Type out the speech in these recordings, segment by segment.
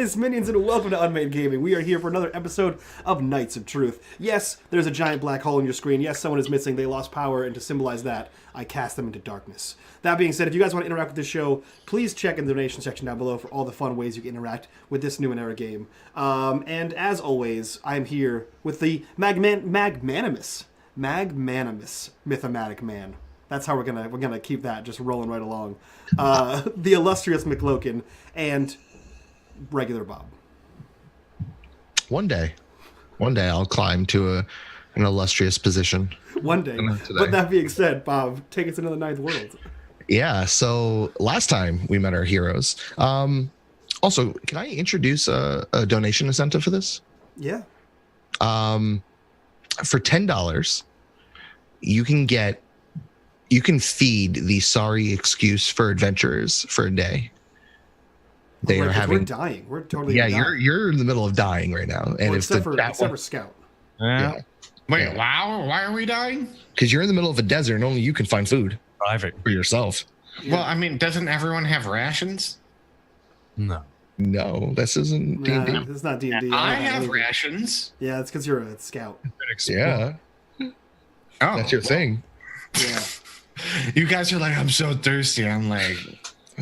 Greetings, minions, and welcome to unMadeGaming. We are here for another episode of Knights of Truth. Yes, there's a giant black hole in your screen. Yes, someone is missing. They lost power, and to symbolize that, I cast them into darkness. That being said, if you guys want to interact with this show, please check in the donation section down below for all the fun ways you can interact with this Numenera game. And as always, I'm here with the magnanimous Mythomatic Man. That's how we're gonna keep that just rolling right along. The illustrious McLokin and regular Bob. One day I'll climb to an illustrious position. One day. But that being said, Bob, take us into the ninth world. Yeah. So last time we met our heroes. Also, can I introduce a donation incentive for this? Yeah. For $10, you can feed the sorry excuse for adventurers for a day. They are having. We're dying. We're totally. Yeah, dying. you're in the middle of dying right now, and well, if except for Scout. Yeah. Wait, Yeah. wow, why are we dying? Because you're in the middle of a desert, and only you can find food Private. for yourself. Yeah. Well, I mean, doesn't everyone have rations? No. No, this isn't D&D. Nah, it's not D&D. I have rations. Yeah, that's because you're a Scout. Yeah, Oh, that's your thing. Yeah. You guys are like, I'm so thirsty. I'm like,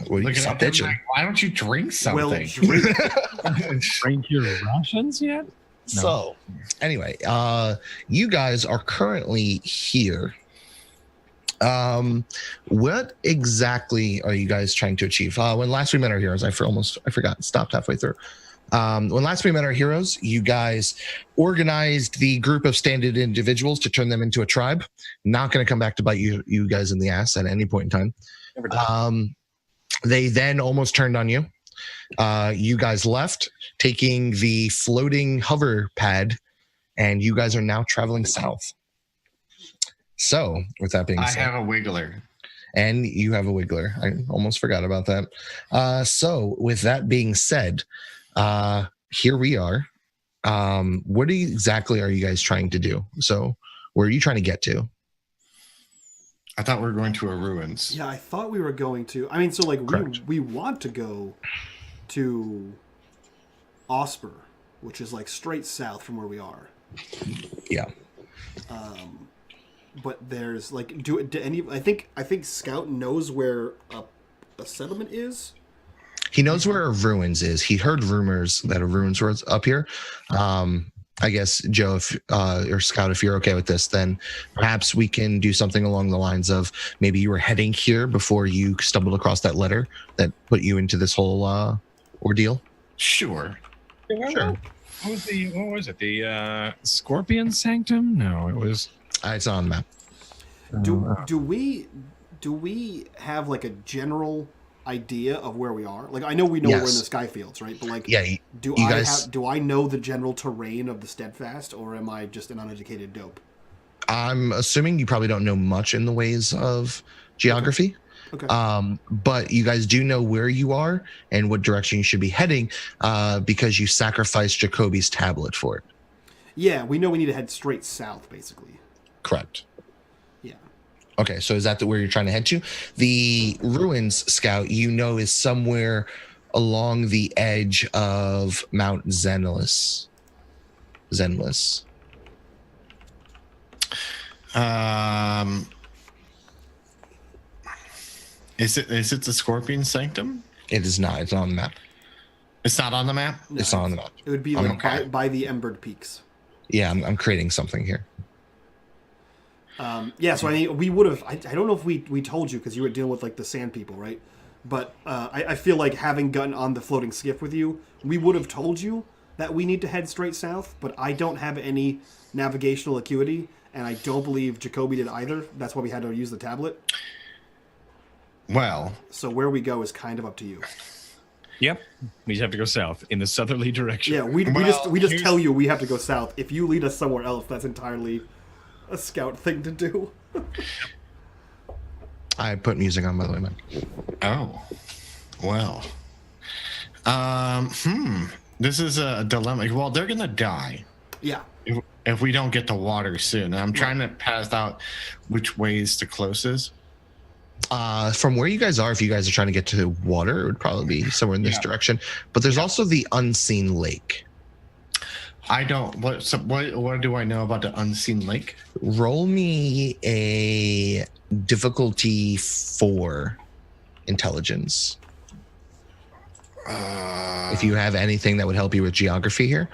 Well, you looking stop at them bitching. like, why don't you drink Well, something? drink. Drink your rations yet? No. So, anyway, you guys are currently here. What exactly are you guys trying to achieve? When last we met our heroes, I forgot, stopped halfway through. When last we met our heroes, you guys organized the group of standard individuals to turn them into a tribe. Not going to come back to bite you guys in the ass at any point in time. They then almost turned on you. You guys left, taking the floating hover pad, and you guys are now traveling south. So, with that being I said, have a wiggler. and you have a wiggler. I almost forgot about that. So, with that being said, here we are. What exactly are you guys trying to do? So, where are you trying to get to? I thought we were going to a ruins. Yeah, I thought we were going to. I mean, so like Correct. we want to go to Osper, which is like straight south from where we are. Yeah. But there's like, do any? I think Scout knows where a settlement is. He knows where a ruins is. He heard rumors that a ruins was up here. I guess, Joe, or Scout, if you're okay with this, then perhaps we can do something along the lines of maybe you were heading here before you stumbled across that letter that put you into this whole ordeal. Sure. Sure. What was it? The Scorpion Sanctum? No, it was. It's on the map. Do we have like a general idea of where we are? Like, I know we know we're in the Yes. Skyfields, right? But like, Yeah, do you I guys- do I know the general terrain of the Steadfast, or am I just an uneducated dope? I'm assuming you probably don't know much in the ways of geography. Okay. But you guys do know where you are and what direction you should be heading because you sacrificed Jacoby's tablet for it. Yeah, we know we need to head straight south, basically. Correct. Yeah. Okay, so is that where you're trying to head to? The ruins, Scout, you know, is somewhere along the edge of Mount Zenless. Is it the Scorpion Sanctum? It is not. It's not on the map. It's not on the map? No, It's not on the map. It would be like Okay. by the Embered Peaks. Yeah, I'm creating something here. Yeah, so I mean, we would have. I don't know if we told you because you were dealing with like the sand people, right? But I feel like having gotten on the floating skiff with you, we would have told you that we need to head straight south. But I don't have any navigational acuity, and I don't believe Jacoby did either. That's why we had to use the tablet. Well, So where we go is kind of up to you. Yep. We just have to go south in the southerly direction. Yeah, we Well, just here's- tell you we have to go south. If you lead us somewhere else, that's entirely a Scout thing to do. I put music on, by the way, man. oh, well. This is a dilemma. Well, they're going to die Yeah. if we don't get to water soon. And I'm trying to pass out which way is the closest. From where you guys are, if you guys are trying to get to water, it would probably be somewhere in this direction. But there's also the unseen lake. I don't. What do I know about the unseen lake? Roll me a difficulty 4 intelligence. If you have anything that would help you with geography here,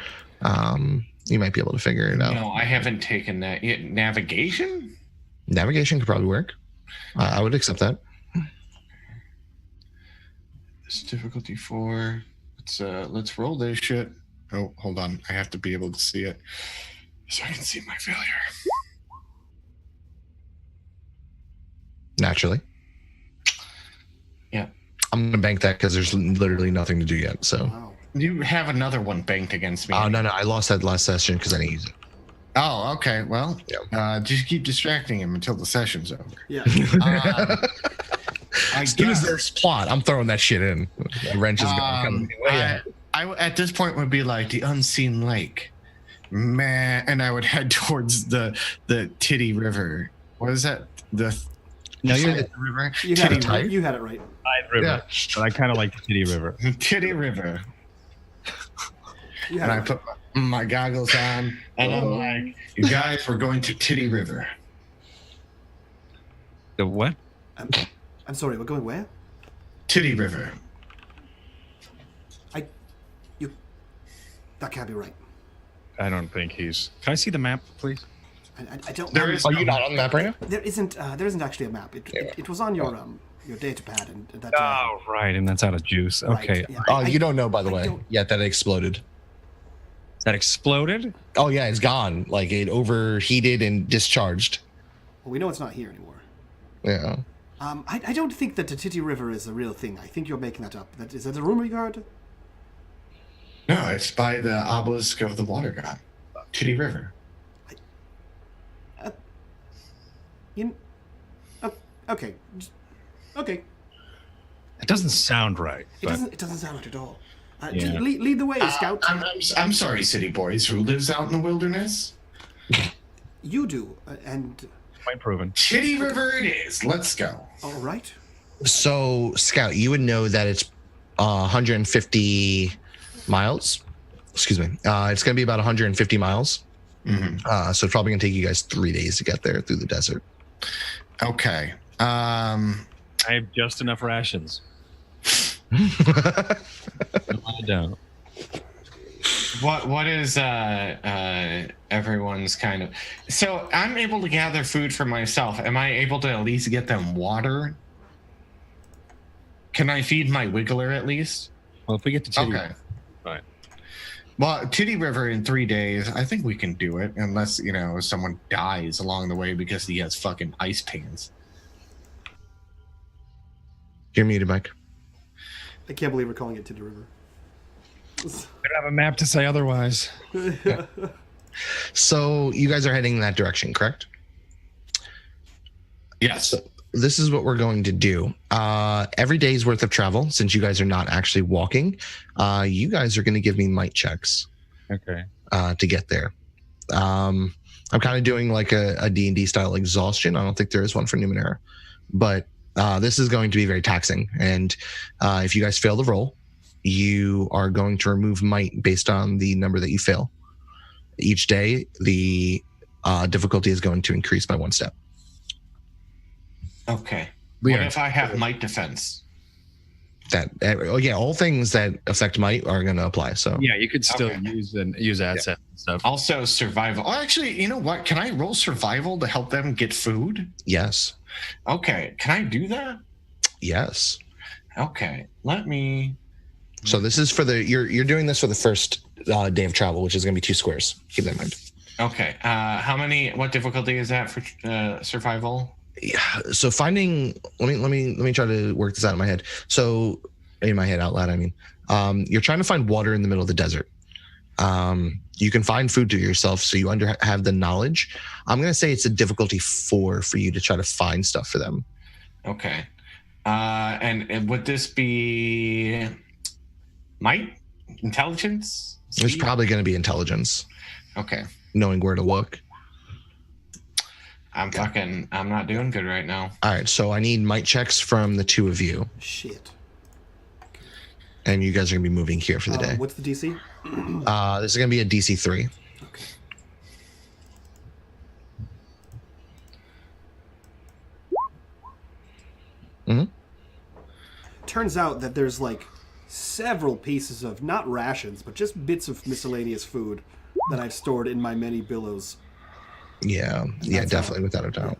you might be able to figure it out. No, I haven't taken that yet. Navigation? Navigation could probably work. I would accept that. This difficulty 4. Let's roll this shit. Oh, hold on. I have to be able to see it so I can see my failure. Naturally. Yeah. I'm going to bank that because there's literally nothing to do yet. So. Wow. You have another one banked against me. Oh, no. I lost that last session because I didn't use it. Oh, okay. Well, just keep distracting him until the session's over. Yeah. As soon as there's plot, I'm throwing that shit in. The wrench is going to come. I at this point would be like the unseen lake, man, and I would head towards the Titty River. What is that? No, you're the river. You had it right. You had it right. Tide River, but I kind of like the Titty River. Titty River. You And had I it right. put my goggles on, and I'm like, "You guys, we're going to Titty River." The what? I'm sorry. We're going where? Titty River. That can't be right. I don't think he's. Can I see the map, please? I don't. There is Are you not on the map right now? There isn't. There isn't actually a map. It was on your data pad, and that. Oh, right, and that's out of juice. right, Okay, yeah. You don't know, by the I way, don't- yet that it exploded. that exploded. Oh, yeah, it's gone. Like, it overheated and discharged. Well, we know it's not here anymore. Yeah. I don't think that the Titty River is a real thing. I think you're making that up. Is that a rumor you heard? No, it's by the obelisk of the water god, Titty River. Okay. Okay. It doesn't sound right. It But doesn't sound right at all. Yeah. Lead the way, Scout. I'm sorry, city boys. Who lives out in the wilderness? You do, and point proven. Titty River it is. Let's go. all right. So, Scout, you would know that it's 150 miles. Excuse me. It's going to be about 150 miles. Mm-hmm. So it's probably going to take you guys 3 days to get there through the desert. Okay. I have just enough rations. I don't. What is everyone's kind of? So I'm able to gather food for myself. Am I able to at least get them water? Can I feed my wiggler at least? Well, if we get to Titty, Okay. fine. Well, Titty River in 3 days, I think we can do it, unless someone dies along the way because he has fucking ice pants. You're muted, Mike. I can't believe we're calling it Titty River. I don't have a map to say otherwise. So you guys are heading in that direction, correct? Yes. This is what we're going to do. Every day's worth of travel, since you guys are not actually walking, you guys are going to give me might checks Okay. to get there. I'm kind of doing like a D&D style exhaustion. I don't think there is one for Numenera, but this is going to be very taxing. And if you guys fail the roll, you are going to remove might based on the number that you fail. Each day, the difficulty is going to increase by 1 step. Okay. We What are- if I have might defense? All things that affect might are going to apply. So Yeah, you could still Okay. use assets and stuff. Also survival. Oh, actually, you know what? Can I roll survival to help them get food? yes, Okay. Can I do that? yes. Okay. Let me. So this is for you're doing this for the first day of travel, which is going to be 2 squares. Keep that in mind. Okay. What difficulty is that for survival? Yeah, so finding let me try to work this out in my head. So in my head out loud, I mean, you're trying to find water in the middle of the desert. You can find food to yourself, so you have the knowledge. I'm gonna say it's a difficulty 4 for you to try to find stuff for them. Okay. And would this be might? Intelligence? It's Speed? probably going to be intelligence, Okay. knowing where to look. I'm not doing good right now. All right, so I need might checks from the two of you, Shit. and you guys are gonna be moving here for the day. What's the DC? This is gonna be a DC 3. Okay. Mhm. Turns out that there's like several pieces of not rations, but just bits of miscellaneous food that I've stored in my many billows. Yeah, That's definitely, without a doubt.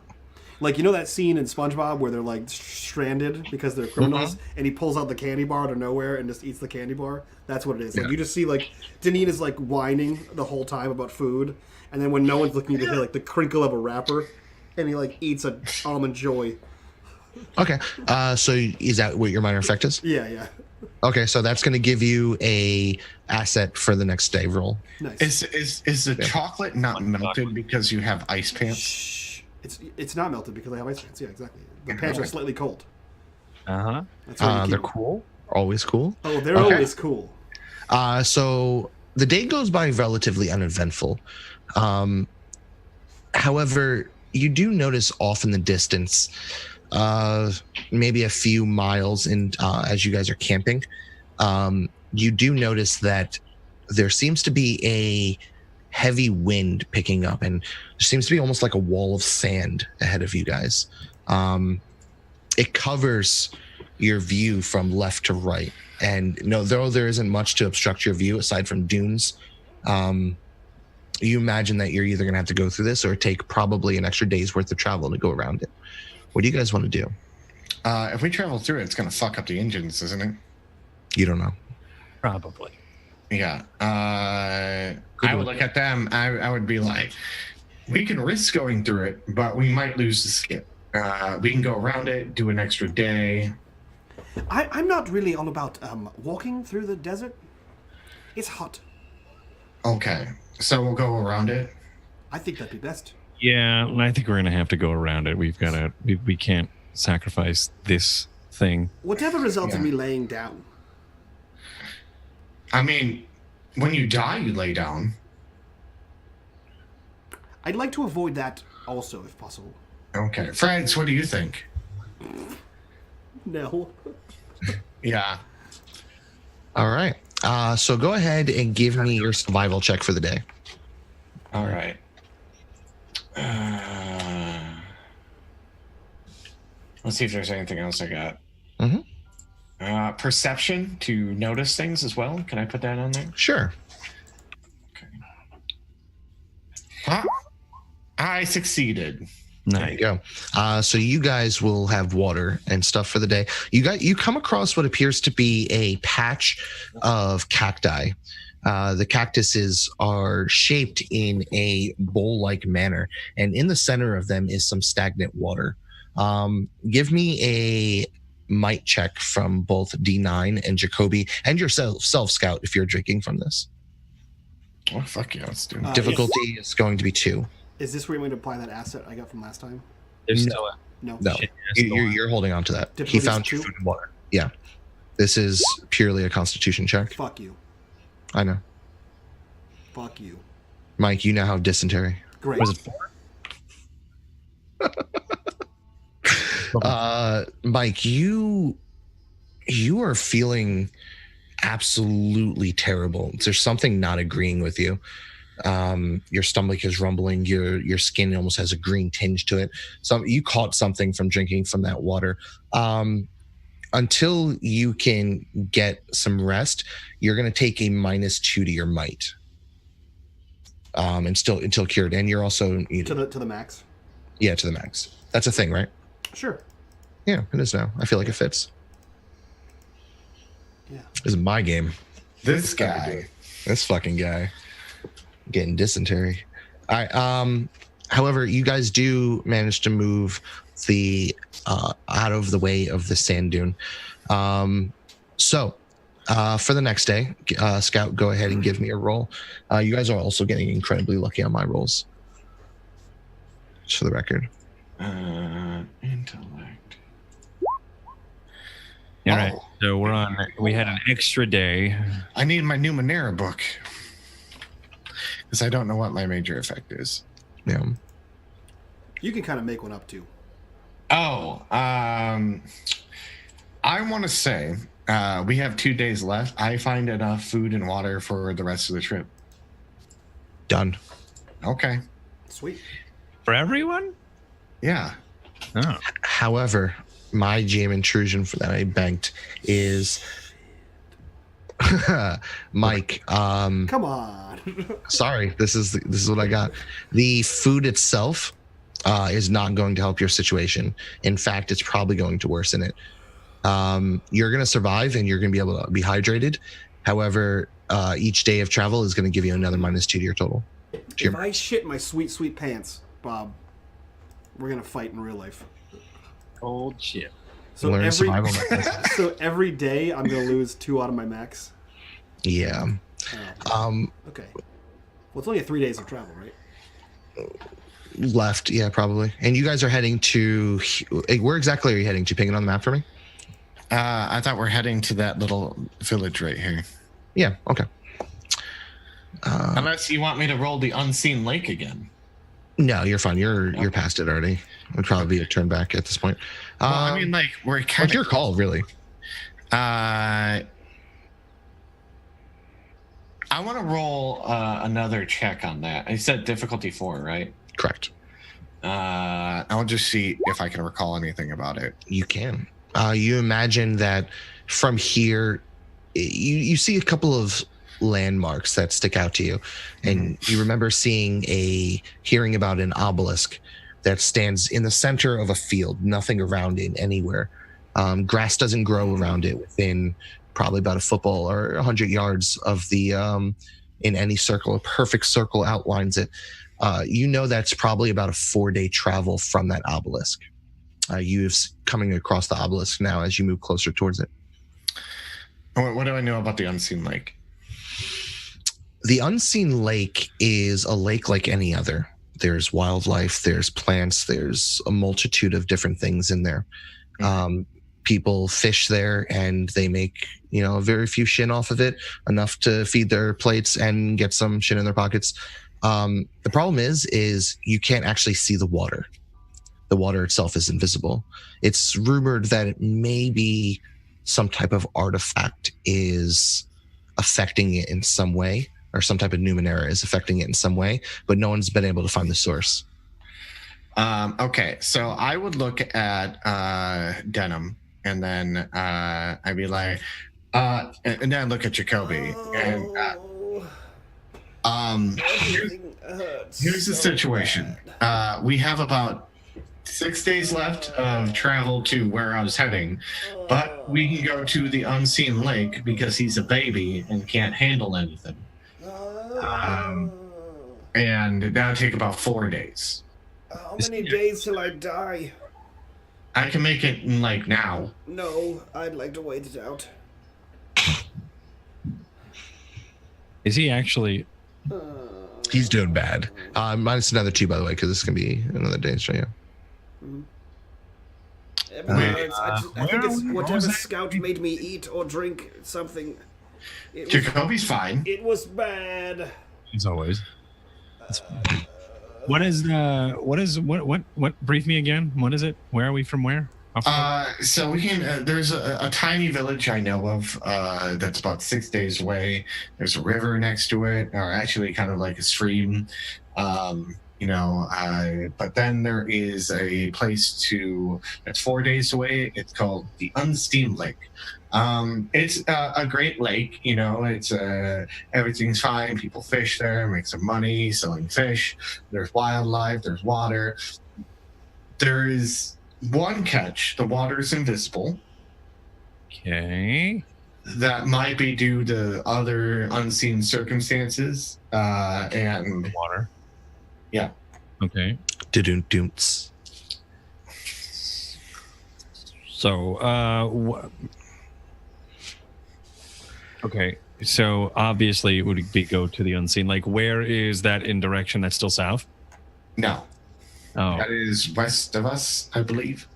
Like, you know that scene in SpongeBob where they're like stranded because they're criminals, and he pulls out the candy bar out of nowhere and just eats the candy bar? That's what it is. Like, you just see like Deneen is like whining the whole time about food, and then when no one's looking, you hear like the crinkle of a wrapper, and he like eats an almond joy. Okay, so is that what your minor effect is? Yeah. Okay, so that's going to give you a asset for the next day roll. Nice. Is the chocolate not melted because you have ice pants? Shh. It's not melted because I have ice pants. Yeah, exactly. The pants are slightly cold. Uh-huh. That's why you keep They're them. cool. Always cool. Oh, they're Okay. always cool. So the day goes by relatively uneventful. However, you do notice off in the distance, maybe a few miles in as you guys are camping, you do notice that there seems to be a heavy wind picking up, and there seems to be almost like a wall of sand ahead of you guys. It covers your view from left to right, and though there isn't much to obstruct your view aside from dunes, you imagine that you're either going to have to go through this or take probably an extra day's worth of travel to go around it. What do you guys want to do? If we travel through it, it's going to fuck up the engines, isn't it? You don't know. Probably. Yeah. I would look at them. I would be like, we can risk going through it, but we might lose the skip. We can go around it, do an extra day. I'm not really all about walking through the desert. It's hot. Okay. So we'll go around it. I think that'd be best. Yeah, I think we're going to have to go around it. We've got to... We can't sacrifice this thing. Whatever results in me laying down. I mean, when you die, you lay down. I'd like to avoid that also, if possible. Okay. Freds, what do you think? No. Yeah. All right. So go ahead and give me your survival check for the day. All right. Let's see if there's anything else I got. Perception to notice things as well. Can I put that on there? Sure. Okay. I succeeded. There you go. So you guys will have water and stuff for the day. You come across what appears to be a patch of cacti. The cactuses are shaped in a bowl-like manner, and in the center of them is some stagnant water. Give me a might check from both D9 and Jacoby, and yourself, Scout, if you're drinking from this. Oh, fuck yeah, let's do it. Difficulty is going to be 2. Is this where you're going to apply that asset I got from last time? There's No. No. No, you're holding on to that. He Difficulty found is your 2? food and water. Yeah. This is purely a constitution check. Fuck you. I know. Fuck you. Mike, you now have dysentery. Great. Was it 4? Mike, you are feeling absolutely terrible. There's something not agreeing with you. Your stomach is rumbling. Your skin almost has a green tinge to it. So you caught something from drinking from that water. Until you can get some rest, you're going to take a -2 to your might. And still until cured. And you're also To the max? Yeah, to the max. That's a thing, right? Sure. Yeah, it is now. I feel like it fits. Yeah. This is my game. This guy. This fucking guy. Getting dysentery. All right. However, you guys do manage to move the out of the way of the sand dune. So for the next day, Scout, go ahead and give me a roll. You guys are also getting incredibly lucky on my rolls. Just for the record. Intellect. All right. So we had an extra day. I need my Numenera book. Because I don't know what my major effect is. Yeah. You can kind of make one up too. Oh, I want to say we have 2 days left. I find enough food and water for the rest of the trip. Done. Okay. Sweet. For everyone? Yeah. Oh. However, my GM intrusion for that I banked is Mike. Come on. Sorry, this is what I got. The food itself is not going to help your situation. In fact, it's probably going to worsen it. You're going to survive and you're going to be able to be hydrated. However, each day of travel is going to give you another -2 to your total. If I shit my sweet, sweet pants, Bob, we're going to fight in real life. Old shit. So every day I'm going to lose 2 out of my max? Yeah. Okay. Well, it's only 3 days of travel, right? Left, yeah, probably. And you guys are heading to... Where exactly are you heading to? Ping it on the map for me? I thought we're heading to that little village right here. Yeah, okay. Unless you want me to roll the unseen lake again. No, you're fine. You're past it already. It would probably be a turn back at this point. Well, I mean, like, we're kind of... your call, really. I want to roll another check on that. I said difficulty 4, right? Correct. I'll just see if I can recall anything about it. You can. You imagine that from here, you see a couple of landmarks that stick out to you, and you remember hearing about an obelisk that stands in the center of a field, nothing around it anywhere. Grass doesn't grow around it within probably about a football or 100 yards of the in any circle. A perfect circle outlines it. You know that's probably about a 4-day travel from that obelisk. You're coming across the obelisk now as you move closer towards it. What do I know about the unseen lake? The unseen lake is a lake like any other. There's wildlife, there's plants, there's a multitude of different things in there. People fish there and they make, a very few shin off of it, enough to feed their plates and get some shin in their pockets. The problem is you can't actually see the water. The water itself is invisible. It's rumored that it may be some type of artifact is affecting it in some way, or some type of Numenera is affecting it in some way, but no one's been able to find the source. Okay, so I would look at Denim, and then I'd be like, and then I'd look at Jacoby, and here's the situation. We have about 6 days left of travel to where I was heading, but we can go to the unseen lake because he's a baby and can't handle anything. And that'll take about 4 days. How many days till I die? I can make it now. No, I'd like to wait it out. Is he actually? He's doing bad. Minus another 2, by the way, because this can be another day. So yeah. I think it's whatever Scout made me eat or drink something. Jacoby's fine. It was bad. As always. What brief me again? What is it? Where are we from where? So we can, there's a tiny village I know of that's about 6 days away. There's a river next to it, or actually kind of like a stream. But then there is a place that's 4 days away. It's called the Unsteamed Lake. It's a great lake, it's everything's fine. People fish there, make some money selling fish. There's wildlife, there's water. There is one catch. The water is invisible. Okay. That might be due to other unseen circumstances. And water. Yeah. Okay. Doonts. So, okay. So obviously, it would be go to the unseen. Like, where is that in direction? That's still south? No. Oh. That is west of us, I believe.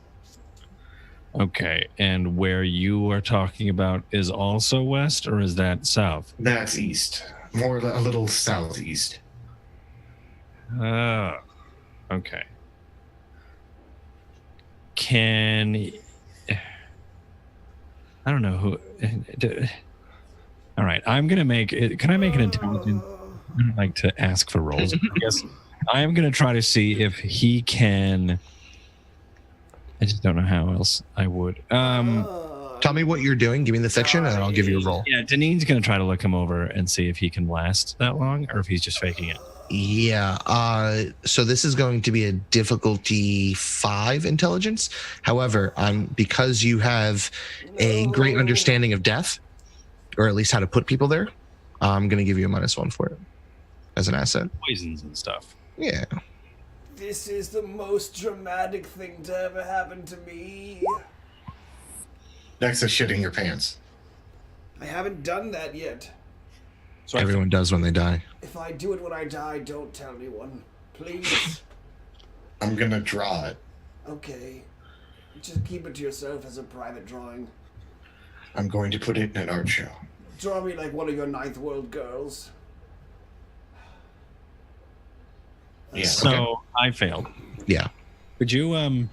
Okay. And where you are talking about is also west, or is that south? That's east. More a little southeast. Okay. can. I don't know who. All right, I'm gonna make it. Can I make an intelligence? I don't like to ask for rolls. I guess I am gonna try to see if he can. I just don't know how else I would. Tell me what you're doing. Give me the section, and I'll give you a roll. Yeah, Deneen's gonna try to look him over and see if he can last that long, or if he's just faking it. Yeah. So this is going to be a difficulty 5 intelligence. However, because you have a great understanding of death, or at least how to put people there, I'm going to give you a -1 for it as an asset. Poisons and stuff. Yeah. This is the most dramatic thing to ever happen to me. Next to shitting your pants. I haven't done that yet. So Everyone does when they die. If I do it when I die, don't tell anyone. Please. I'm gonna draw it. Okay. Just keep it to yourself as a private drawing. I'm going to put it in an art show. Draw me like one of your Ninth World girls. Yeah. So okay. I failed. Yeah. Could you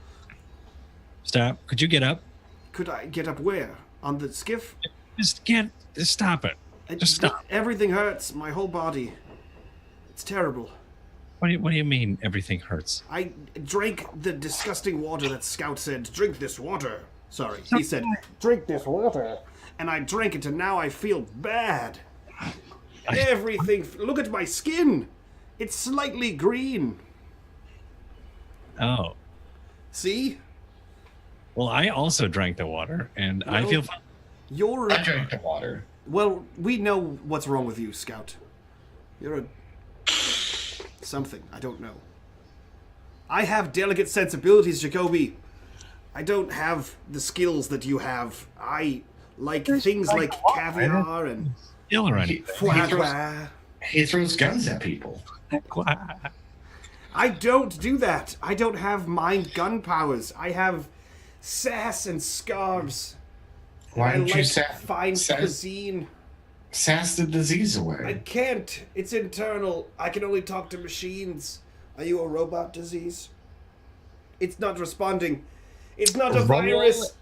stop? Could you get up? Could I get up where? On the skiff? Just stop it. Just stop. Everything hurts. My whole body. It's terrible. What do you mean everything hurts? I drank the disgusting water that Scout said, drink this water. Sorry, he said, drink this water. And I drank it and now I feel bad. Everything, look at my skin. It's slightly green. Oh. See? Well, I also drank the water and I Well, feel fine. You're... I drank the water. Well, we know what's wrong with you, Scout. You're a... something. I don't know. I have delicate sensibilities, Jacoby. I don't have the skills that you have. I like things like caviar and Ill or anything. foie gras. He throws guns at people. I don't do that. I don't have mind gun powers. I have sass and scarves. Why I don't you like fine cuisine. sass the disease I away? can't. It's internal. I can only talk to machines. Are you a robot disease? It's not responding. It's not a virus.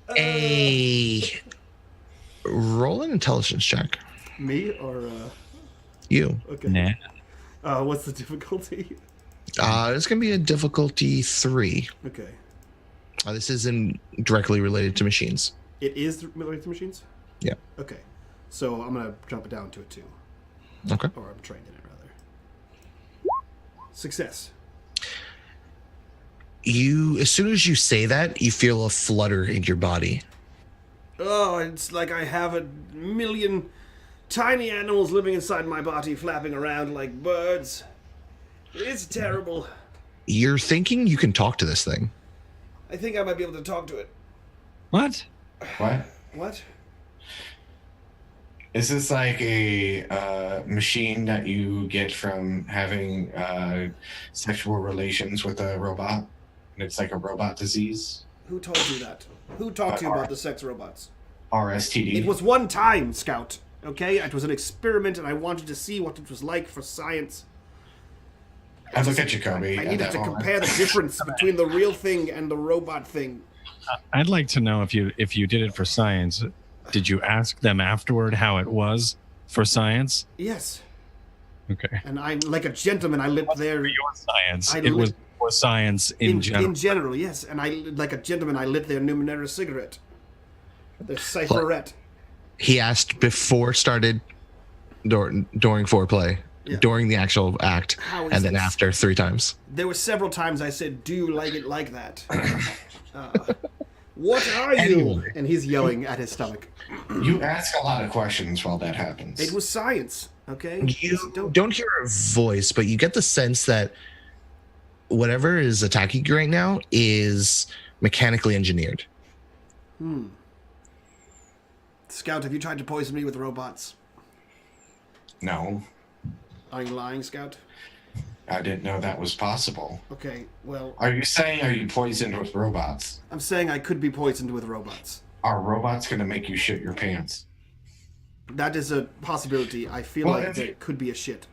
Roll an intelligence check. Me or You. okay. Nah. What's the difficulty? It's going to be a difficulty 3. Okay. This isn't directly related to machines. It is related to machines? Yeah. Okay. So I'm gonna jump it down to a 2. Okay. Or I'm trained in it rather. Success. As soon as you say that, you feel a flutter in your body. Oh, it's like I have a million tiny animals living inside my body, flapping around like birds. It's terrible. You're thinking you can talk to this thing. I think I might be able to talk to it. What? What? What? Is this like a machine that you get from having sexual relations with a robot? And it's like a robot disease? Who told you that? Who talked to you about the sex robots? RSTD? It was one time, Scout. Okay? It was an experiment and I wanted to see what it was like for science. I look at you, Kobe. I at needed that to moment. compare the difference between the real thing and the robot thing. I'd like to know if you did it for science. Did you ask them afterward how it was for science? Yes. Okay. And I'm like a gentleman. I lit their... For your science. I It was lit- for science in general. In general, yes. And I, like a gentleman, I lit their Numenera cigarette. Their cypherette. He asked before started during foreplay, Yeah. during the actual act, How is and then this? after 3 times. There were several times I said, do you like it like that? What are you? Anyway. And he's yelling at his stomach. You ask a lot of questions while that happens. It was science, okay? You don't hear a voice, but you get the sense that whatever is attacking you right now is mechanically engineered. Scout, have you tried to poison me with robots? No, Are you lying, Scout? I didn't know that was possible. Okay, well, Are you saying are you poisoned with robots? I'm saying I could be poisoned with robots. Are robots going to make you shit your pants? That is a possibility. I feel Well, like if that you- could be a shit.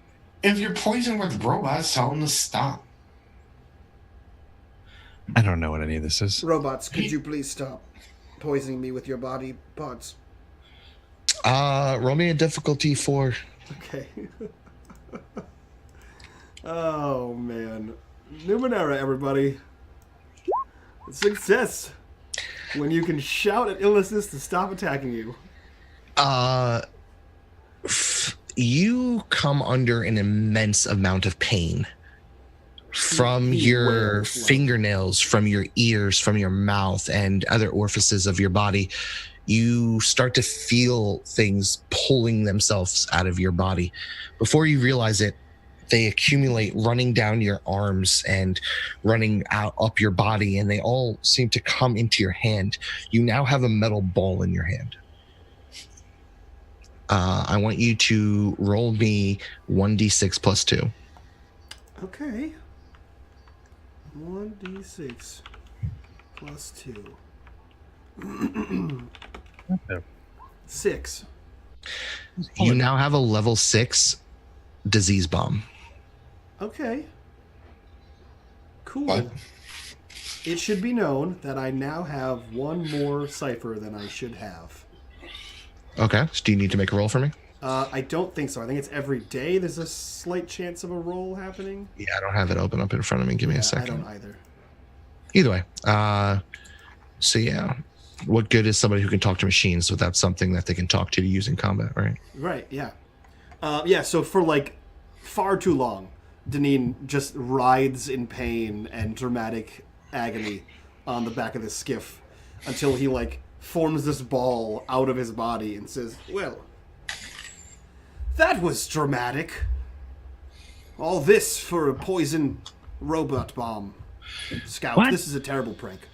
If you're poisoned with robots, tell them to stop. I don't know what any of this is. Robots, could you please stop poisoning me with your body parts? Roll me a difficulty 4. Okay. Oh, man. Numenera, everybody. Success. When you can shout at illnesses to stop attacking you. You come under an immense amount of pain from your fingernails, from your ears, from your mouth, and other orifices of your body. You start to feel things pulling themselves out of your body. Before you realize it, they accumulate, running down your arms and running out up your body, and they all seem to come into your hand. You now have a metal ball in your hand. I want you to roll me 1d6 plus 2. Okay. 1d6 plus 2. 6. You now have a level 6 disease bomb. Okay. Cool. What? It should be known that I now have one more cipher than I should have. Okay, so do you need to make a roll for me? I don't think so. I think it's every day there's a slight chance of a roll happening. Yeah, I don't have it open up in front of me. Give me a second. I don't either. Either way. So yeah. What good is somebody who can talk to machines without something that they can talk to use in combat, right? Right, yeah. Yeah, so for like far too long, Deneen just rides in pain and dramatic agony on the back of this skiff until he like forms this ball out of his body and says, "Well, that was dramatic. All this for a poison robot bomb. Scout, What? This is a terrible prank."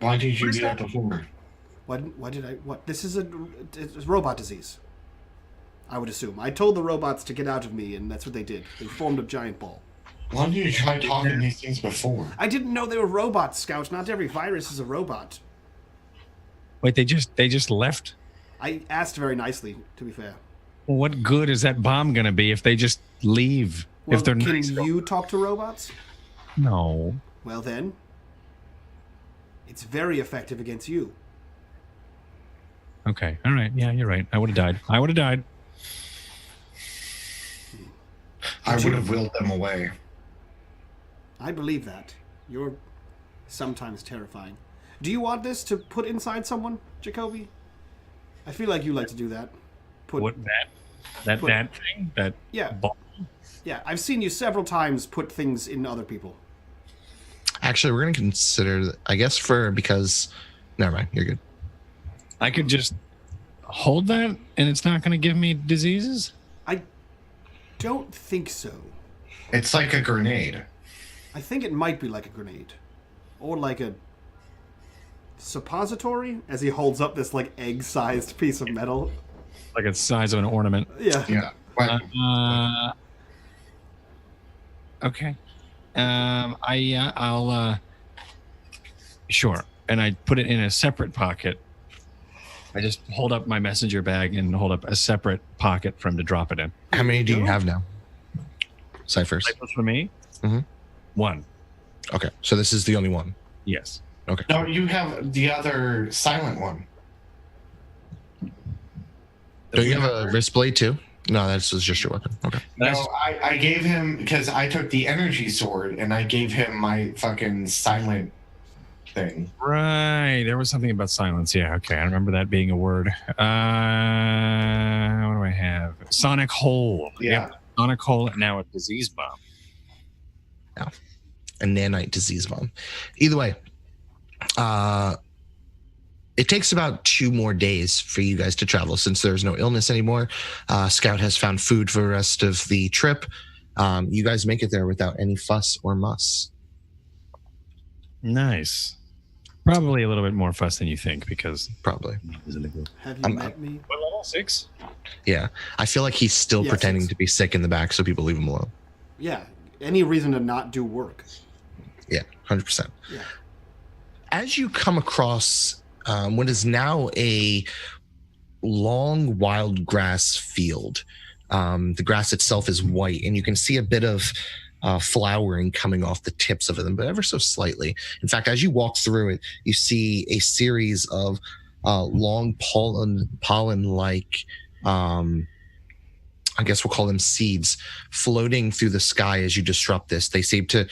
Why did you do that before? Why did I... What? This is it's robot disease. I would assume. I told the robots to get out of me, and that's what they did. They formed a giant ball. Why did you try talking these things before? I didn't know they were robots, Scout. Not every virus is a robot. Wait, they just left? I asked very nicely, to be fair. Well, what good is that bomb going to be if they just leave? Well, if they're can nice? you talk to robots? No. Well, then, it's very effective against you. Okay. All right. Yeah, you're right. I would have died. I would have willed them away. I believe that. You're sometimes terrifying. Do you want this to put inside someone, Jacoby? I feel like you like to do that. What that thing? That Yeah. ball? Yeah, I've seen you several times put things in other people. Actually, we're going to consider, I guess, because... Never mind, you're good. I could just hold that and it's not going to give me diseases? I don't think so. It's like a grenade. I think it might be like a grenade. Or like a suppository, as he holds up this like egg-sized piece of metal. Like the size of an ornament. Yeah. Yeah. But Okay. I'll sure. And I put it in a separate pocket. I just hold up my messenger bag and hold up a separate pocket for him to drop it in. How many do you have now? Ciphers. Ciphers for me? Mhm. 1. Okay, so this is the only one. Yes. Okay. no, you have the other silent one. Don't you have a wrist blade too? No, that's just your weapon. Okay. No, I gave him, because I took the energy sword and I gave him my fucking silent thing. Right. There was something about silence. Yeah. Okay. I remember that being a word. What do I have? Sonic hole. Yeah. Sonic hole. Now a disease bomb. Yeah. A nanite disease bomb. Either way, it takes about 2 more days for you guys to travel since there's no illness anymore. Scout has found food for the rest of the trip. You guys make it there without any fuss or muss. Nice. Probably a little bit more fuss than you think because Probably. Have you met me? what level? 6? Yeah. I feel like he's still Yeah, pretending 6. to be sick in the back, so people leave him alone. Yeah. Any reason to not do work. Yeah, 100%. Yeah. As you come across what is now a long wild grass field, the grass itself is white, and you can see a bit of flowering coming off the tips of them, but ever so slightly. In fact, as you walk through it, you see a series of long pollen-like, I guess we'll call them seeds, floating through the sky as you disrupt this. They seem to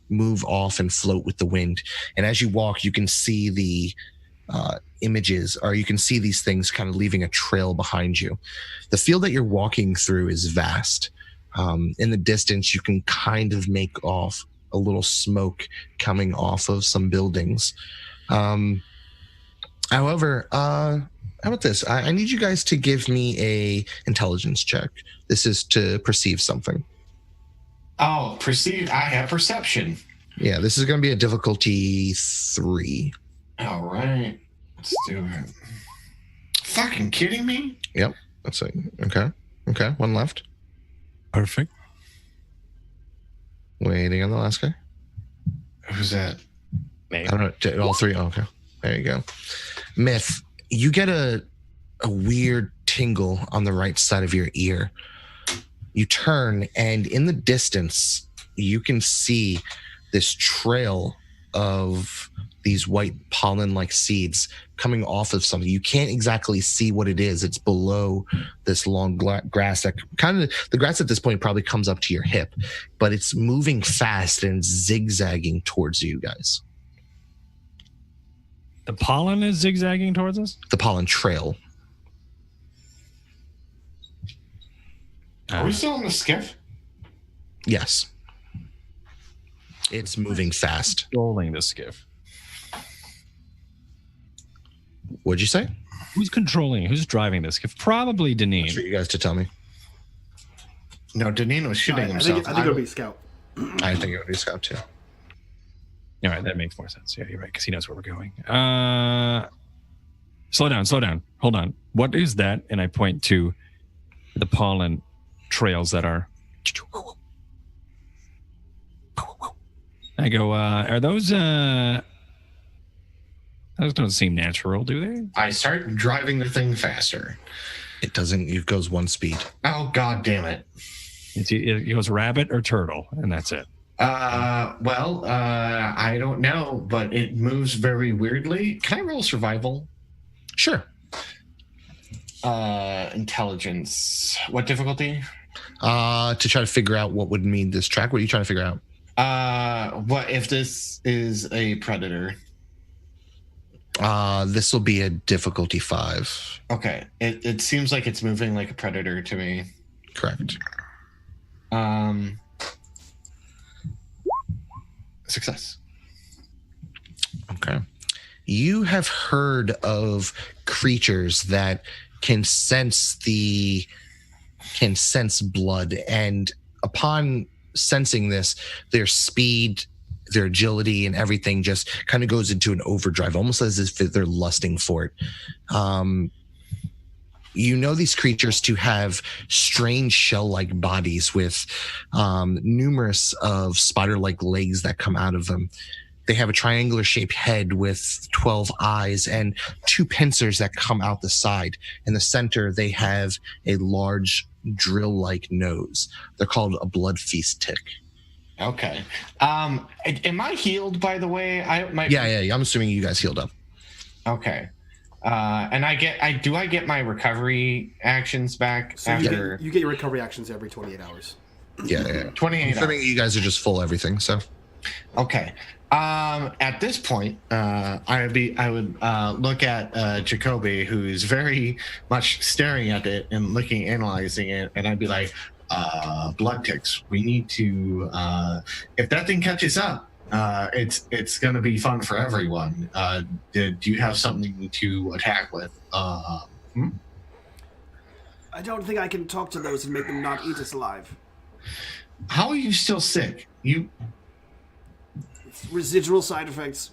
move off and float with the wind. And as you walk, you can see the images, or you can see these things kind of leaving a trail behind you. The field that you're walking through is vast. In the distance, you can kind of make off a little smoke coming off of some buildings. However, how about this? I need you guys to give me a intelligence check. This is to perceive something. Oh, perceive. I have perception. Yeah, this is going to be a difficulty 3. All right. Let's do it. Fucking kidding me? Yep. That's it. Okay. One left. Perfect. Waiting on the last guy. Who's that? Me. I don't know. All 3. Oh, okay. There you go. Myth. You get a weird tingle on the right side of your ear. You turn, and in the distance, you can see this trail of these white pollen-like seeds coming off of something. You can't exactly see what it is. It's below this long grass that kind of, the grass at this point probably comes up to your hip, but it's moving fast and zigzagging towards you guys. The pollen is zigzagging towards us? The pollen trail. Are we still in the skiff? Yes. It's moving fast. Controlling the skiff. What'd you say? Who's controlling? Who's driving this skiff? Probably Deneen. That's for you guys to tell me. No, Deneen was shooting I himself. think it'll be Scout. I think it would be Scout too. All right, that makes more sense. Yeah, you're right, because he knows where we're going. Slow down. Hold on. What is that? And I point to the pollen trails that are... I go, are those... Those don't seem natural, do they? I start driving the thing faster. It doesn't. It goes 1 speed. Oh, God damn it. It goes rabbit or turtle, and that's it. Well, I don't know, but it moves very weirdly. Can I roll survival? Sure. Intelligence. What difficulty? To try to figure out what would mean this track. What are you trying to figure out? What if this is a predator? This will be a difficulty 5. Okay. It seems like it's moving like a predator to me. Correct. Success. Okay. You have heard of creatures that can sense blood, and upon sensing this, their speed, their agility, and everything just kind of goes into an overdrive, almost as if they're lusting for it. You know these creatures to have strange shell-like bodies with numerous of spider-like legs that come out of them. They have a triangular-shaped head with 12 eyes and 2 pincers that come out the side. In the center, they have a large drill-like nose. They're called a blood feast tick. Okay. Am I healed, by the way? Yeah. I'm assuming you guys healed up. Okay. And I get my recovery actions back So after you get your recovery actions every 28 hours. Yeah. 28 I'm assuming hours. you guys are just full everything, so. Okay. At this point, I would look at Jacoby, who's very much staring at it and analyzing it, and I'd be like, blood ticks. We need to, if that thing catches up, it's going to be fun for everyone. Do you have something to attack with? I don't think I can talk to those and make them not eat us alive. How are you still sick? Residual side effects.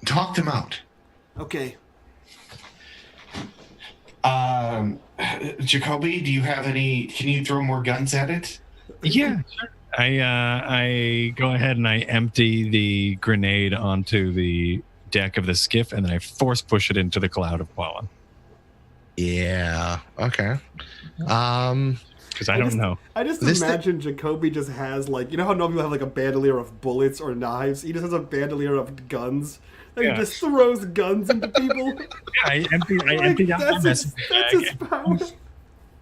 Talk them out. Okay. Jacoby, do you have any? Can you throw more guns at it? Yeah, sure. I go ahead and I empty the grenade onto the deck of the skiff, and then I force push it into the cloud of pollen. Yeah. Okay. because I don't know. I just This imagine Jacoby just has like, you know how normal people have like a bandolier of bullets or knives? He just has a bandolier of guns. And Yeah. he just throws guns into people. Yeah, I emptied out my That's message his bag. power.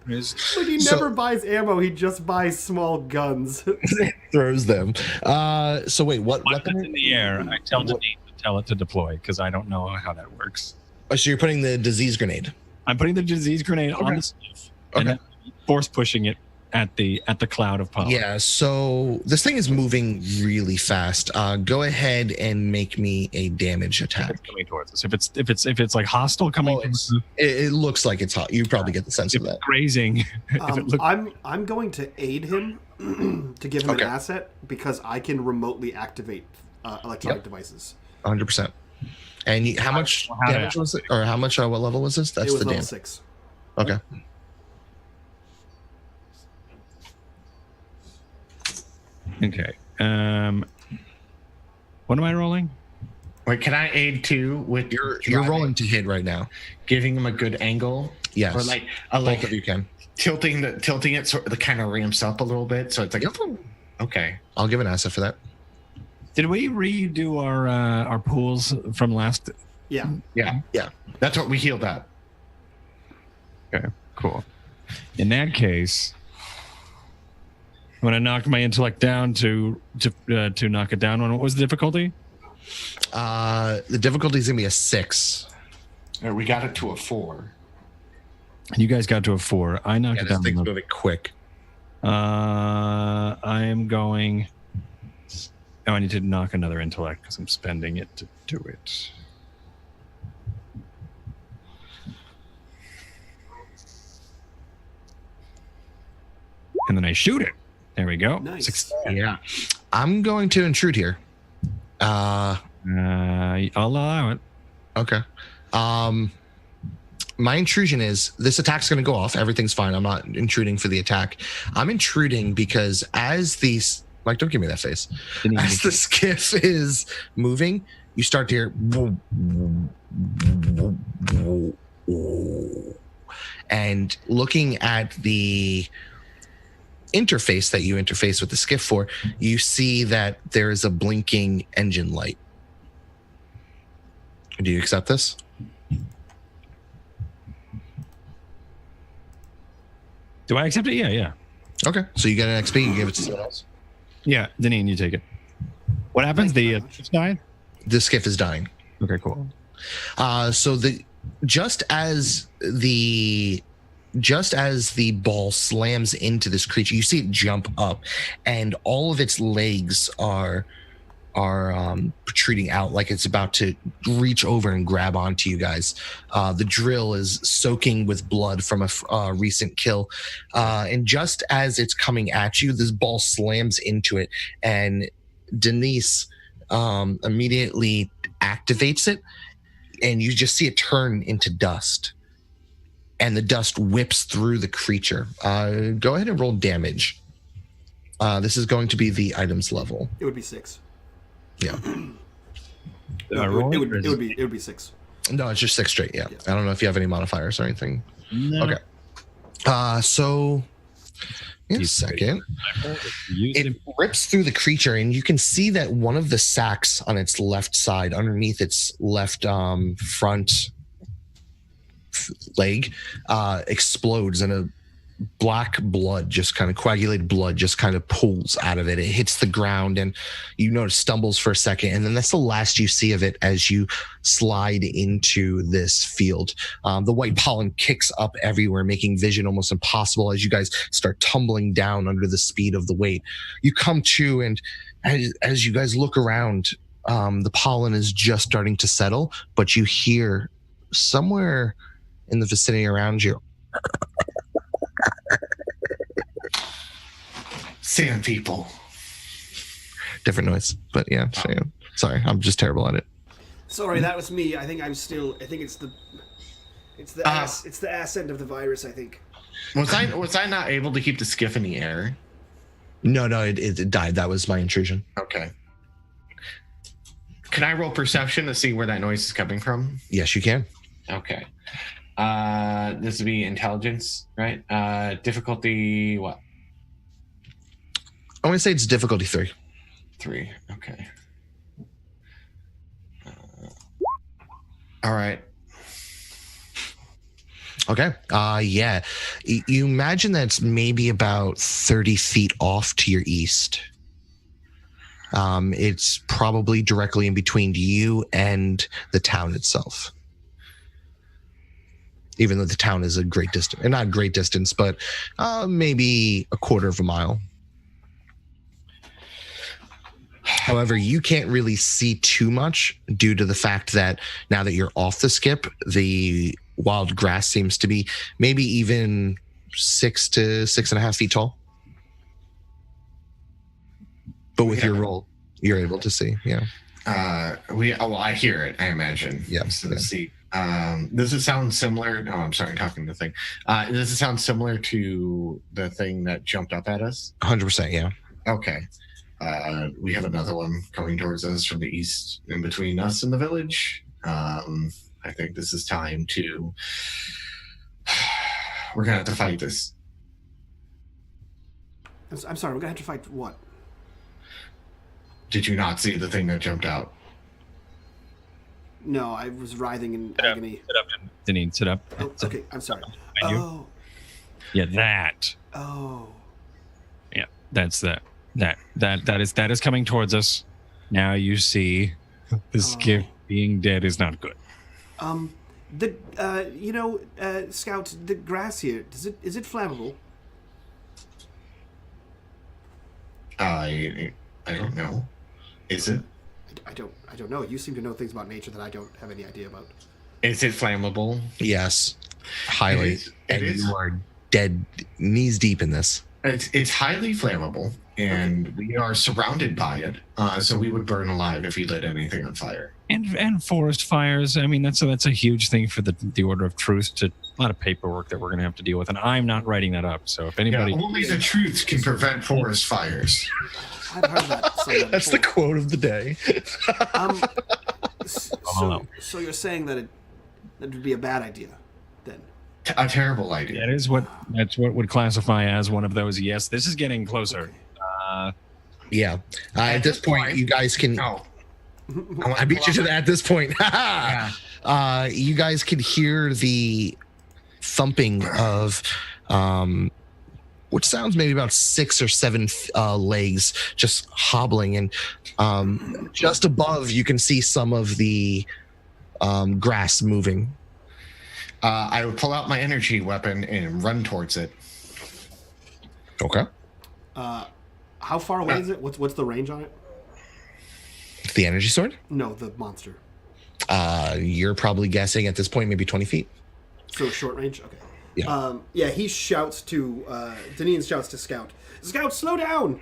Like he So- never buys ammo, he just buys small guns. Throws them. So wait, what Once weapon? it's in the air, I tell Denise to tell it to deploy because I don't know how that works. Oh, so you're putting the disease grenade. I'm putting the disease grenade on the stuff and then force pushing it at the cloud of pollen. Yeah, so this thing is moving really fast. Go ahead and make me a damage attack. It's coming towards us. If it's like hostile coming, towards us, It looks like it's hot. You probably get the sense if of it's that. grazing, if it looks, I'm going to aid him to give him Okay. an asset because I can remotely activate electronic devices. 100%. And how much How damage was it? Or how much? What level was this? That's It was the level damage. 6. Okay. okay. What am I rolling? Wait, can I aid too with You're rolling to hit right now. giving him a good angle? Yes. Or like Both of you can. tilting it so it kind of ramps up a little bit. So it's like, Yep. okay. I'll give an asset for that. Did we redo our pools from last? Yeah. Yeah. Yeah. That's what we healed up. Okay, cool. In that case, I'm gonna knock my intellect down to knock it down. What was the difficulty? The difficulty is gonna be a 6. We got it to a 4. You guys got to a 4. I knocked Yeah, it this down. thing's moving quick. I am going. Oh, I need to knock another intellect because I'm spending it to do it. And then I shoot it. There we go. Nice. Yeah. I'm going to intrude here. I'll allow it. Okay. My intrusion is this attack's going to go off. Everything's fine. I'm not intruding for the attack. I'm intruding because as these, Mike, don't give me that face. As the skiff is moving, you start to hear, and looking at the interface that you interface with the skiff for, you see that there is a blinking engine light. Do you accept this? Do I accept it? Yeah. Okay. So you get an XP, you give it to someone else. Yeah, Deneen, you take it. What happens? Thank you The very much. died? The skiff is dying. Okay, cool. So just as the ball slams into this creature, you see it jump up, and all of its legs are protruding out like it's about to reach over and grab onto you guys. The drill is soaking with blood from a recent kill, and just as it's coming at you, this ball slams into it, and Denise immediately activates it, and you just see it turn into dust, and the dust whips through the creature. Go ahead and roll damage. This is going to be the items level. It would be 6. Yeah. It would be 6. No, it's just 6 straight. Yeah. Yeah. I don't know if you have any modifiers or anything. No. Okay. So in a second, it rips through the creature, and you can see that one of the sacks on its left side, underneath its left front leg, explodes, and a black blood, just kind of coagulated blood, just kind of pools out of it. It hits the ground, and you notice stumbles for a second, and then that's the last you see of it as you slide into this field. The white pollen kicks up everywhere, making vision almost impossible as you guys start tumbling down under the speed of the weight. You come to, and as you guys look around, the pollen is just starting to settle, but you hear somewhere in the vicinity around you, Sand people. different noise, but yeah, sorry, I'm just terrible at it. Sorry, that was me. I think it's the ass end of the virus, I think. Was I not able to keep the skiff in the air? No, it died. That was my intrusion. Okay. Can I roll perception to see where that noise is coming from? Yes, you can. Okay. This would be intelligence, right? Difficulty what? I want to say it's difficulty 3. 3. Okay. All right. Okay. Yeah. You imagine that's maybe about 30 feet off to your east. It's probably directly in between you and the town itself. Even though the town is a great distance, and not a great distance, but maybe a quarter of a mile. However, you can't really see too much due to the fact that now that you're off the skip, the wild grass seems to be maybe even 6 to 6.5 feet tall. But with your roll, you're able to see. Yeah. I hear it. I imagine. Yeah. So let's see. Does it sound similar? Oh, I'm sorry, I'm talking to the thing. Does it sound similar to the thing that jumped up at us? 100%. Yeah. Okay. We have another one coming towards us from the east, in between us and the village. I think this is time to. We're gonna have to fight this. I'm sorry, we're gonna have to fight what? Did you not see the thing that jumped out? No, I was writhing in agony. Sit up, Denise. Sit up. Oh, okay, I'm sorry. Behind you. Oh. Yeah, that. Oh. Yeah, that's that. That is coming towards us. Now you see the skiff being dead is not good. Scout, the grass here, is it flammable? I don't know. Is it? I don't know. You seem to know things about nature that I don't have any idea about. Is it flammable? Yes. Highly. It is. You are dead knees deep in this. It's highly flammable, and we are surrounded by it. So we would burn alive if we lit anything on fire. And forest fires. I mean, that's a huge thing for the Order of Truth. To a lot of paperwork that we're going to have to deal with, and I'm not writing that up. So if anybody, only the truth can prevent forest fires. I've heard that. That's the quote of the day. So you're saying that that would be a bad idea, then? A terrible idea. that's what would classify as one of those. Yes, this is getting closer. Yeah. At this point, you guys can. No. I beat you to that at this point. Yeah. You guys can hear the thumping of which sounds maybe about 6 or 7 legs just hobbling, and just above you can see some of the grass moving. I would pull out my energy weapon and run towards it. Okay. How far away is it? What's the range on it? The energy sword? No, the monster. You're probably guessing at this point maybe 20 feet. So short range? Okay. Yeah. He shouts to... Deneen shouts to Scout. Scout, slow down!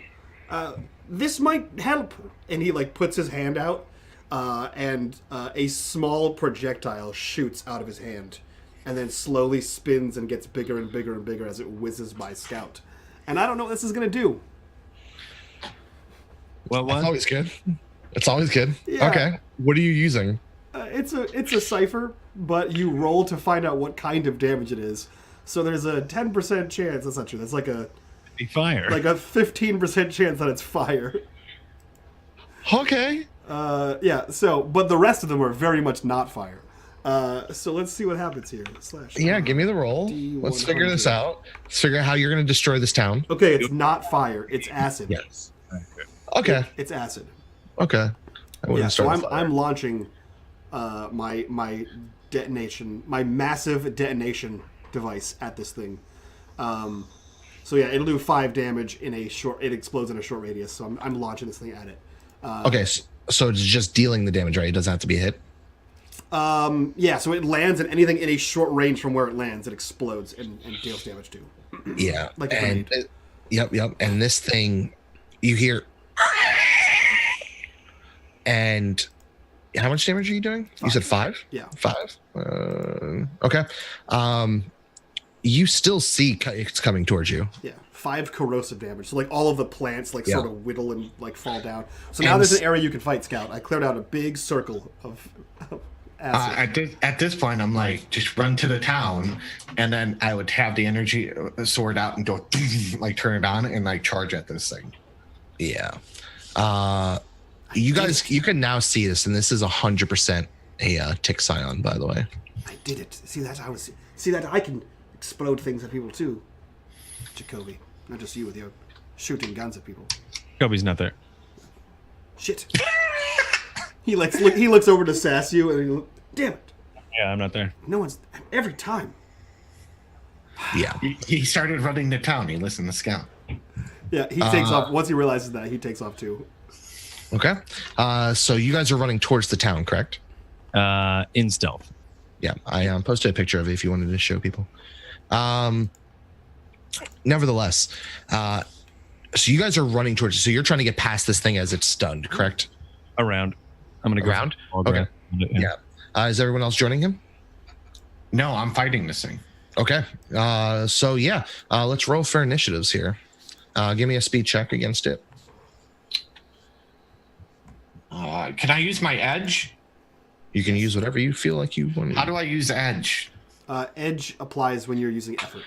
This might help! And he, puts his hand out, and a small projectile shoots out of his hand, and then slowly spins and gets bigger and bigger and bigger as it whizzes by Scout. And I don't know what this is going to do. Well, That's always good. It's always good. Yeah. Okay. What are you using? It's a cipher, but you roll to find out what kind of damage it is. So there's a 10% chance. That's not true. That's like a fire. Like a 15% chance that it's fire. Okay. Yeah. So, but the rest of them are very much not fire. So let's see what happens here. Yeah, give me the roll. Let's figure this out. Let's figure out how you're going to destroy this town. Okay, it's not fire. It's acid. Yes. Okay. It's acid. Okay. So I'm launching my detonation, my massive detonation device at this thing. So yeah, it'll do 5 damage in a short. It explodes in a short radius. So I'm launching this thing at it. Okay, so it's just dealing the damage, right? It doesn't have to be a hit. Yeah. So it lands, and anything in a short range from where it lands, it explodes and deals damage to. Yeah. Like a grenade. Yep. And this thing, you hear. And how much damage are you doing? 5. You said 5? Yeah. 5? Okay. You still see it's coming towards you. Yeah. 5 corrosive damage. So all of the plants sort of whittle and fall down. So now And there's an area you can fight, Scout. I cleared out a big circle of At this point, I'm like, just run to the town, and then I would have the energy sword out and go like turn it on and like charge at this thing. Yeah. You guys, you can now see this, and this is 100% a tick scion, by the way. I did it. See that? See that I can explode things at people too, Jacoby. Not just you with your shooting guns at people. Jacoby's not there. Shit. He looks over to sass you, and he goes, damn it. Yeah, I'm not there. No one's every time. Yeah. He started running the town. He listened to Scout. Yeah, he takes off. Once he realizes that, he takes off too. Okay. So you guys are running towards the town, correct? In stealth. Yeah, I posted a picture of it if you wanted to show people. Nevertheless, so you guys are running towards it. So you're trying to get past this thing as it's stunned, correct? Around. I'm going to go around. Okay. Yeah. Is everyone else joining him? No, I'm fighting this thing. Okay. So yeah, let's roll for initiatives here. Give me a speed check against it. Can I use my edge? You can use whatever you feel like you want. How do I use edge? Edge applies when you're using effort.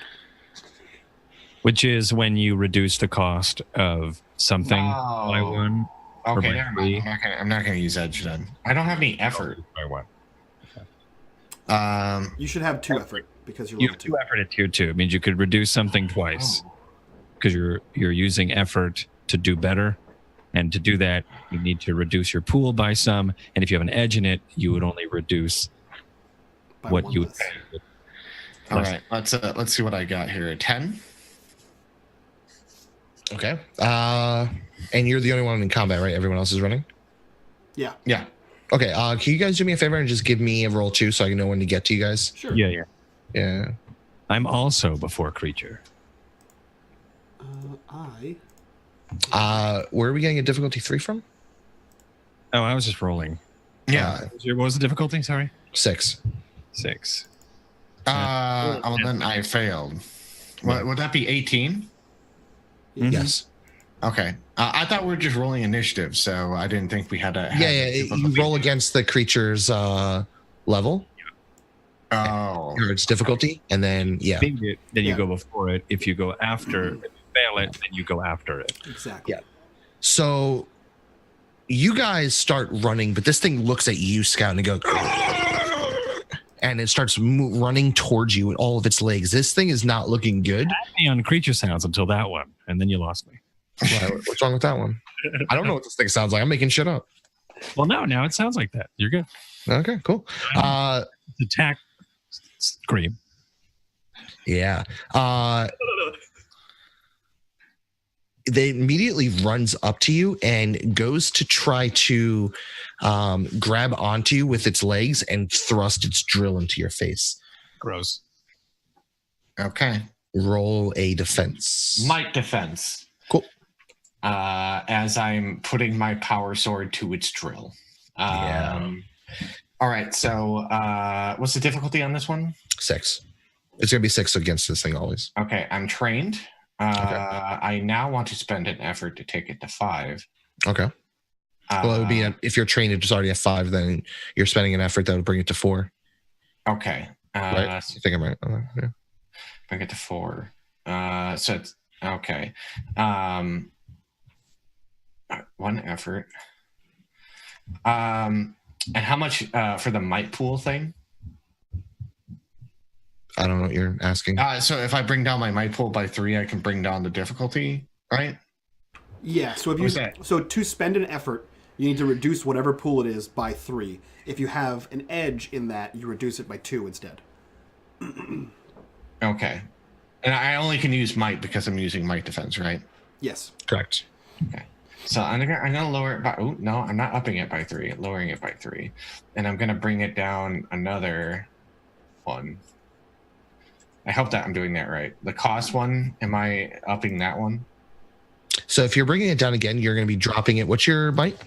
Which is when you reduce the cost of something by one. Okay, never mind. I'm not going to use edge then. I don't have any effort. By one. You should have 2 effort because you're You level have 2. 2 effort at tier 2. It means you could reduce something twice because you're using effort to do better. And to do that, you need to reduce your pool by some. And if you have an edge in it, you would only reduce By what one you would less. pay. All right, let's see what I got here. 10. Okay. And you're the only one in combat, right? Everyone else is running? Yeah. Yeah. Okay. Can you guys do me a favor and just give me a roll too so I can know when to get to you guys? Sure. Yeah. Yeah. I'm also before creature. Where are we getting a difficulty 3 from? Oh, I was just rolling. Yeah. What was the difficulty? Sorry. 6. 6. Well, then I failed. Would that be 18? Mhm. Yes. Okay. I thought we were just rolling initiative, so I didn't think we had to. Yeah. You roll against the creature's level. Oh. Or its difficulty, and then Then you Yeah. go before it. If you go after, if you fail it, then you go after it. Exactly. Yeah. So you guys start running, but this thing looks at you, Scout, and it goes, and it starts running towards you with all of its legs. This thing is not looking good. Had me on creature sounds until that one, and then you lost me. What's wrong with that one? I don't know what this thing sounds like. I'm making shit up. Well, now it sounds like that. You're good. Okay, cool. Attack scream. Yeah. They immediately runs up to you and goes to try to grab onto you with its legs and thrust its drill into your face. Gross. Okay. Roll a defense. Might defense. Cool. As I'm putting my power sword to its drill. All right. So, what's the difficulty on this one? 6. It's gonna be 6 against this thing always. Okay. I'm trained. I now want to spend an effort to take it to 5. Okay. Well, it would be if you're trained, it's already at 5. Then you're spending an effort that would bring it to 4. Okay. Right? You think I'm right? Yeah. Bring it to 4. So it's okay. 1 effort. And how much for the might pool thing? I don't know what you're asking. So if I bring down my might pool by 3, I can bring down the difficulty, right? Yeah. So What's that? so to spend an effort, you need to reduce whatever pool it is by 3. If you have an edge in that, you reduce it by 2 instead. Okay. And I only can use might because I'm using might defense, right? Yes. Correct. Okay. So I'm gonna lower it by. Oh no, I'm not upping it by 3. Lowering it by 3, and I'm gonna bring it down another 1. I hope that I'm doing that right. The cost one, am I upping that one? So if you're bringing it down again, you're going to be dropping it. What's your might?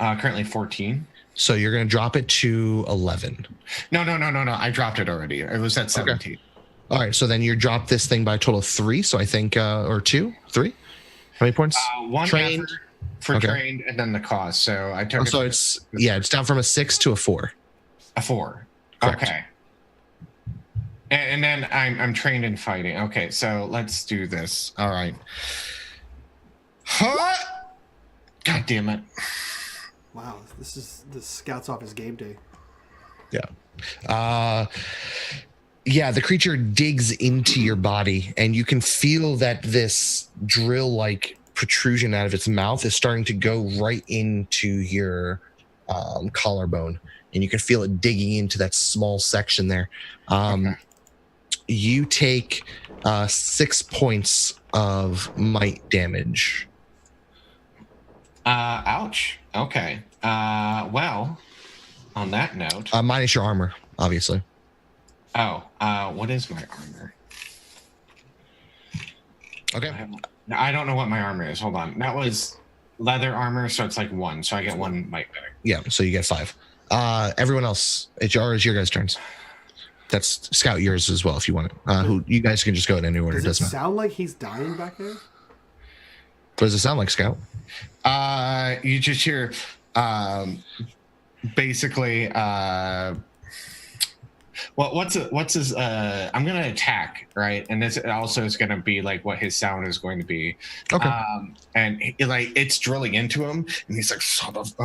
Currently 14. So you're going to drop it to 11. No. I dropped it already. It was at 17. Okay. All right. So then you drop this thing by a total of 3. So I think, or 2, 3. How many points? 1 Trained. effort for Okay. trained, and then the cost. So I took. So it's down from a 6 to a 4. a 4. Correct. Okay. And then I'm trained in fighting. Okay, so let's do this. All right. Huh? God damn it. Wow, this scouts off his game day. Yeah, the creature digs into your body, and you can feel that this drill-like protrusion out of its mouth is starting to go right into your collarbone, and you can feel it digging into that small section there. Okay. You take 6 points of might damage. Ouch. Okay. Well, on that note. Minus your armor, obviously. What is my armor? Okay. I don't know what my armor is. Hold on. That was leather armor, so it's like 1. So I get 1 might back. Yeah, so you get 5. Everyone else, it's your guys' turns. That's Scout yours as well if you want it. Who you guys can just go in any order. Does it Doesn't matter. sound like he's dying back there? What does it sound like, Scout? You just hear basically what's his I'm gonna attack, right? And this also is gonna be like what his sound is going to be. Okay. And it's drilling into him, and he's like son of a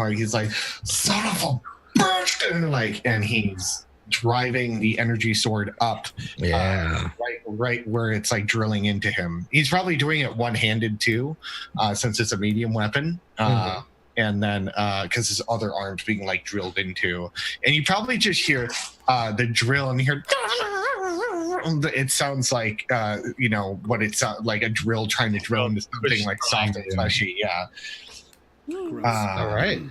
bitch, and he's driving the energy sword up. Yeah. Right where it's like drilling into him. He's probably doing it one-handed too, since it's a medium weapon. And then because his other arm's being like drilled into, and you probably just hear the drill, and you hear it sounds like what it sounds like, a drill trying to drill into something like soft and fleshy. Yeah. All right.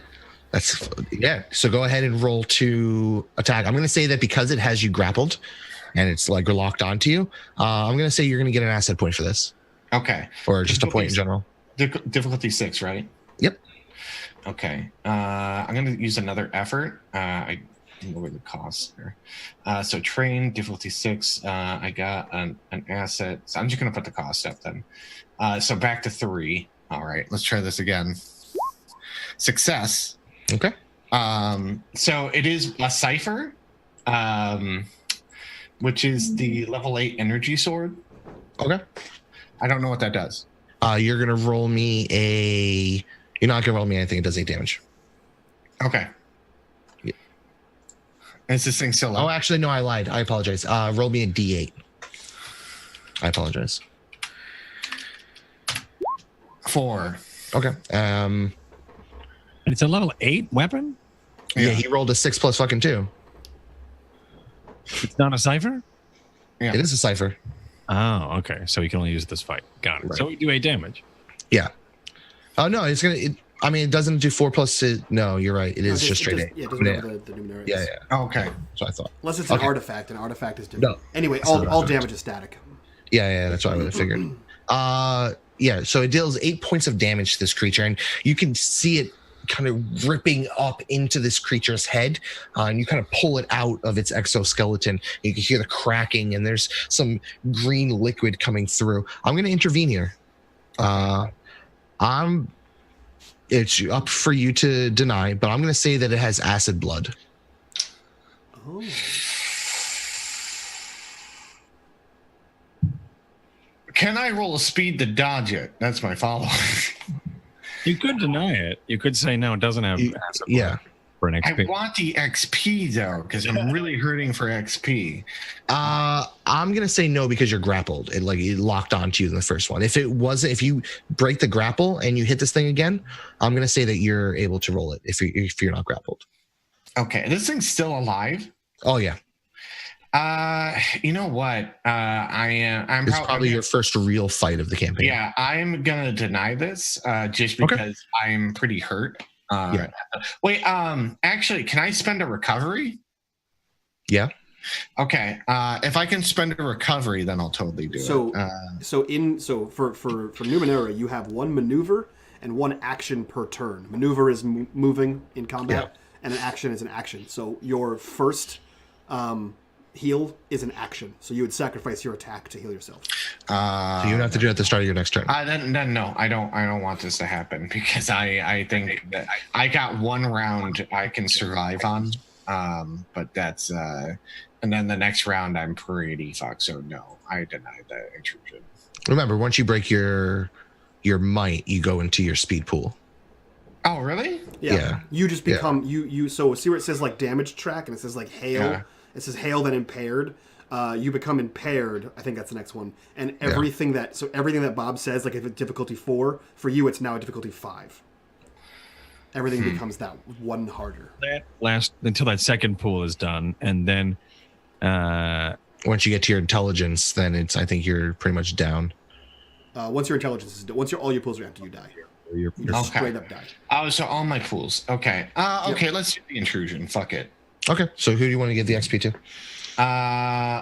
So go ahead and roll to attack. I'm going to say that because it has you grappled and it's like locked onto you, I'm going to say you're going to get an asset point for this. Okay. Or just a point in general. Difficulty 6, right? Yep. Okay. I'm going to use another effort. I lower the cost there. So train, difficulty 6. I got an asset. So I'm just going to put the cost up then. So back to 3. All right. Let's try this again. Success. Okay. So it is a cipher, which is the level 8 energy sword. Okay. I don't know what that does. You're going to roll me You're not going to roll me anything. It does 8 damage. Okay. Yeah. Is this thing still up? Oh, actually, no, I lied. I apologize. Roll me a D8. I apologize. 4. Okay. It's a level 8 weapon? Yeah, he rolled a 6 plus fucking 2. It's not a cipher? Yeah. It is a cipher. Oh, okay. So he can only use this fight. Got it. Right. So we do 8 damage. Yeah. Oh, no, it's going to... it doesn't do 4 plus... No, you're right. It is just straight 8. Yeah, it doesn't have the Numenera. Yeah. Okay. That's what I thought. Unless it's an artifact. An artifact is different. No, Anyway, not an all artifact. damage is static. Yeah, that's what I would have figured. Yeah, so it deals 8 points of damage to this creature, and you can see it kind of ripping up into this creature's head, and you kind of pull it out of its exoskeleton. You can hear the cracking, and there's some green liquid coming through. I'm going to intervene here. It's up for you to deny, but I'm going to say that it has acid blood. Oh. Can I roll a speed to dodge it? That's my follow. You could deny it. You could say, no, it doesn't have acid blood Yeah. for an I XP. want the XP though, because I'm really hurting for XP. I'm gonna say no because you're grappled. It locked onto you in the first one. If you break the grapple and you hit this thing again, I'm gonna say that you're able to roll it if you're not grappled. Okay, this thing's still alive. Oh yeah, You know what? I'm it's probably your first real fight of the campaign. Yeah, I'm gonna deny this just Okay. because I'm pretty hurt. Yeah. Wait, actually, can I spend a recovery? Yeah. Okay. If I can spend a recovery, then I'll totally do it. So for Numenera, you have 1 maneuver and 1 action per turn. Maneuver is moving in combat, and an action is an action. So your first heal is an action, so you would sacrifice your attack to heal yourself. So you don't have to do it at the start of your next turn. Then no, I don't want this to happen because I think that I got one round I can survive on, but that's and then the next round I'm pretty fucked. So no, I deny the intrusion. Remember, once you break your might, you go into your speed pool. Oh really? Yeah. You just become you. So see where it says like damage track and it says like hail. Yeah. It says hail then impaired. You become impaired. I think that's the next one. And everything that Bob says, like if it's difficulty 4, for you it's now a difficulty 5. Everything becomes that one harder. That last until that second pool is done, and then Once you get to your intelligence, then I think you're pretty much down. Once your intelligence is done, once all your pools are empty, you die. You just straight up die. Oh, so all my pools. Okay. Okay, let's do the intrusion. Fuck it. Okay, so who do you want to give the XP to?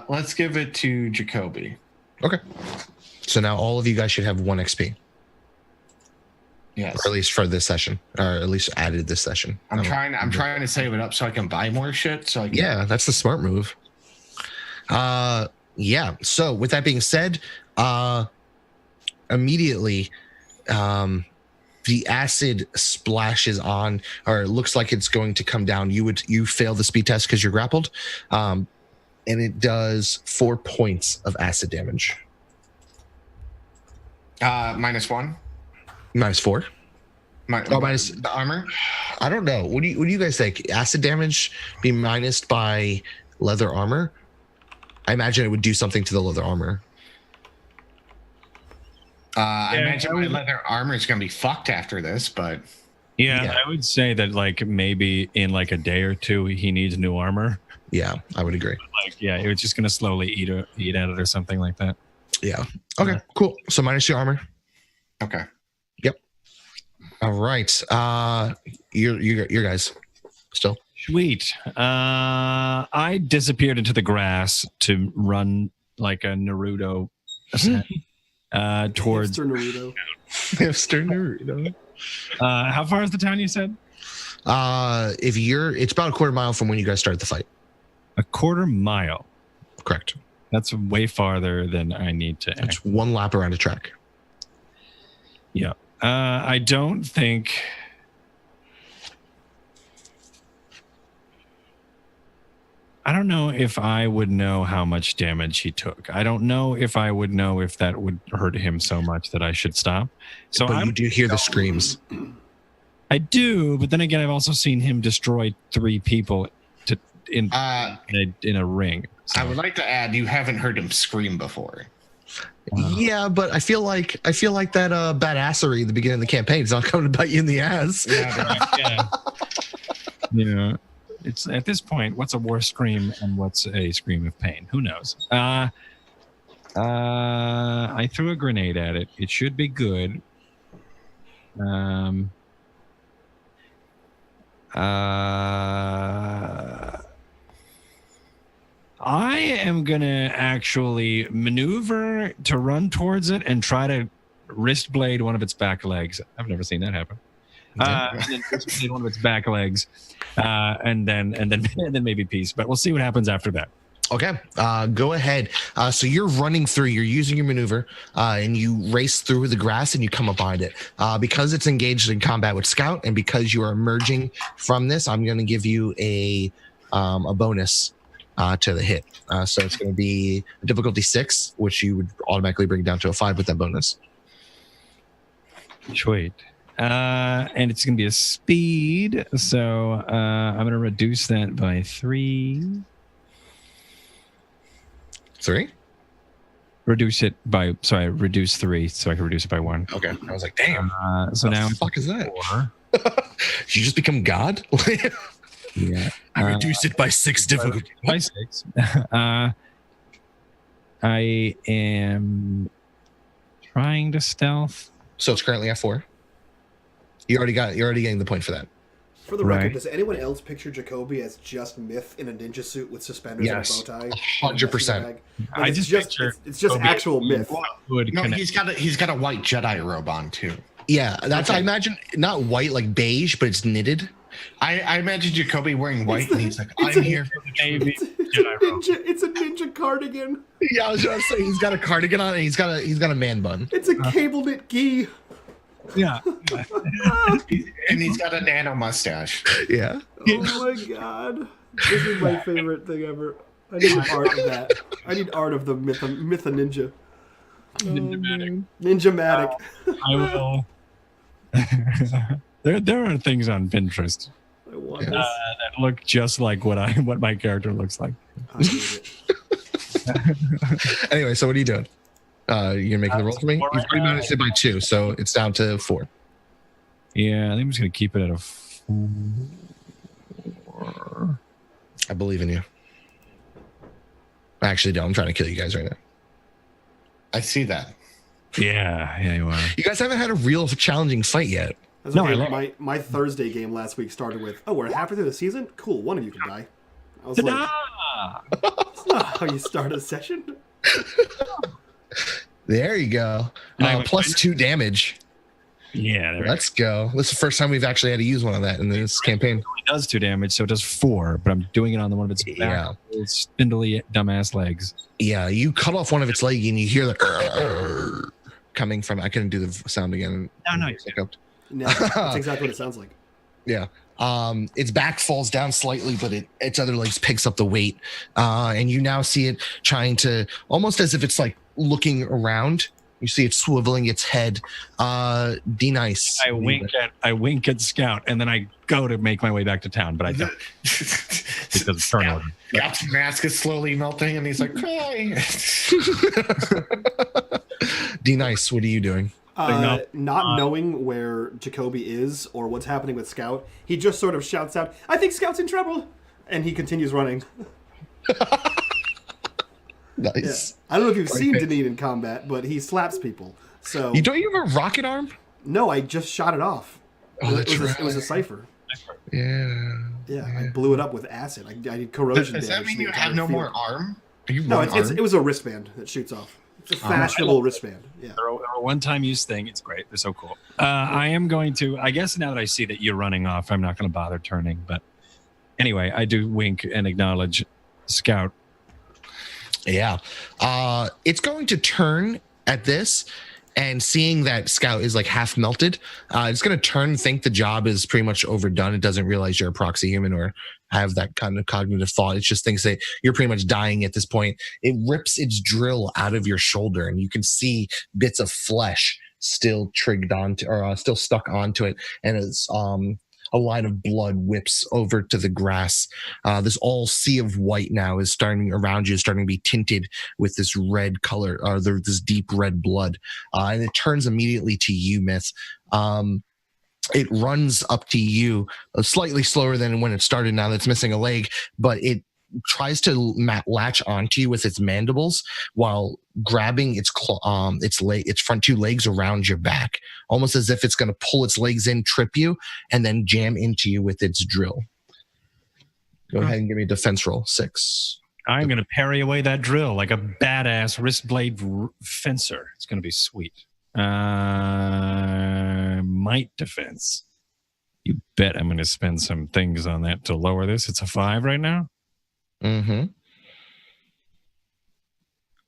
Let's give it to Jacoby. Okay. So now all of you guys should have 1 XP. Yes. Or at least for this session. Or at least added this session. I'm trying to save it up so I can buy more shit. So I can... Yeah, that's the smart move. Yeah. So with that being said, immediately the acid splashes on, or it looks like it's going to come down. You fail the speed test because you're grappled. And it does 4 points of acid damage. -1. -4. Minus the armor. I don't know. What do you guys think? Acid damage be minused by leather armor? I imagine it would do something to the leather armor. I imagine my leather armor is going to be fucked after this, but yeah, I would say that like maybe in like a day or two he needs new armor. Yeah, I would agree. Like it was just gonna slowly eat at it or something like that. Yeah. Okay. Cool. So minus your armor. Okay. Yep. All right. You guys still. Sweet. I disappeared into the grass to run like a Naruto towards Hipster Naruto. Hipster Naruto. How far is the town you said? It's about a quarter mile from when you guys started the fight. A quarter mile. Correct. That's way farther than I need to. It's 1 lap around a track. Yeah. I don't think. I don't know if I would know how much damage he took. I don't know if I would know if that would hurt him so much that I should stop. So but you do hear the screams. I do, but then again, I've also seen him destroy 3 people in a ring. So. I would like to add, you haven't heard him scream before. Yeah, but I feel like that badassery at the beginning of the campaign is not coming to bite you in the ass. Yeah. It's at this point, what's a war scream and what's a scream of pain? Who knows? I threw a grenade at it. It should be good. I am gonna actually maneuver to run towards it and try to wrist blade one of its back legs. I've never seen that happen. And then wrist blade one of its back legs, and then maybe peace. But we'll see what happens after that. Okay, go ahead. So you're running through. You're using your maneuver, and you race through the grass, and you come up behind it. Because it's engaged in combat with Scout, and because you are emerging from this, I'm going to give you a bonus to the hit. So it's going to be a difficulty 6, which you would automatically bring down to a 5 with that bonus. Sweet. And it's going to be a speed. So I'm going to reduce that by 3. 3? Reduce 3 so I can reduce it by 1. Okay. I was like, damn. So now the fuck is that? 4. You just become God? Yeah. I reduced it by 6 difficulty. By 6. I am trying to stealth. So it's currently at 4. You're already getting the point for that. For the record, does anyone else picture Jacoby as just Myth in a ninja suit with suspenders and a bow tie? 100%. I just picture it's just actual Myth. No, he's got a white Jedi robe on too. Yeah, that's I imagine not white like beige, but it's knitted. I imagine Jacoby wearing white, and he's like, it's "I'm a- here for the Maybe. It's a ninja cardigan. Yeah, I was gonna say he's got a cardigan on and he's got a man bun. It's a cable knit gi. Yeah. and he's got a nano mustache." Yeah. Oh my god. This is my favorite thing ever. I need art of that. I need art of the myth of ninja. Ninja-matic. Ninja-matic. I will. there are things on Pinterest I want this. that look just like what my character looks like. I need it. Anyway, so what are you doing? You're making the roll for me? four You've right now. managed it by 2, so it's down to 4. Yeah, I think I'm just gonna keep it at a 4. I believe in you. I actually don't. I'm trying to kill you guys right now. I see that. Yeah, you are. You guys haven't had a real challenging fight yet. That's No, okay. I love my Thursday game last week started with, oh, we're halfway through the season? Cool, one of you can die. I was like, Ta-da! that's not how you start a session. There you go. And Plus 2 damage. Yeah, there Let's go. This is the first time we've actually had to use one of that in this campaign. it does 2 damage, so it does 4, but I'm doing it on the one of its back, spindly dumbass legs. Yeah, you cut off one of its leg and you hear the coming from. I couldn't do the sound again. No, you No, that's exactly what it sounds like. Yeah. Its back falls down slightly, but its other legs picks up the weight. And you now see it trying to, almost as if it's like looking around. You see it swiveling its head. D-Nice. I wink at Scout, and then I go to make my way back to town, but I don't. It doesn't turn on. Scout's mask is slowly melting, and he's like, "Hey." D-Nice, what are you doing? Not knowing where Jacoby is or what's happening with Scout, he just sort of shouts out, I think Scout's in trouble! And he continues running. Nice. Yeah. I don't know if you've seen Deneen in combat, but he slaps people. So You don't you have a rocket arm? no, I just shot it off. Oh, that's it right. was a cipher. Yeah. Yeah, I blew it up with acid. I did corrosion Does that damage mean to the you have entire no field. more arm? Are you No, one arm? it was a wristband that shoots off. It's a fashionable wristband. Yeah. They're a one-time use thing. It's great. They're so cool. I am going to, I guess now that I see that you're running off, I'm not going to bother turning. But anyway, I do wink and acknowledge Scout. Yeah. It's going to turn at this, and seeing that Scout is like half melted, it's going to turn and think the job is pretty much overdone. It doesn't realize you're a proxy human or have that kind of cognitive thought. It just thinks that you're pretty much dying at this point. It rips its drill out of your shoulder, and you can see bits of flesh still trigged onto, or still stuck onto it, and it's a line of blood whips over to the grass. This all sea of white now is starting around you, is starting to be tinted with this red color, or this deep red blood. And it turns immediately to you, Myth. It runs up to you slightly slower than when it started now that it's missing a leg, but it tries to latch onto you with its mandibles while grabbing its front 2 legs around your back, almost as if it's going to pull its legs in, trip you, and then jam into you with its drill. Go ahead and give me a defense roll. 6. I'm going to parry away that drill like a badass wrist blade fencer. It's going to be sweet. Might defense. You bet I'm going to spend some things on that to lower this. It's a 5 right now. Mm-hmm.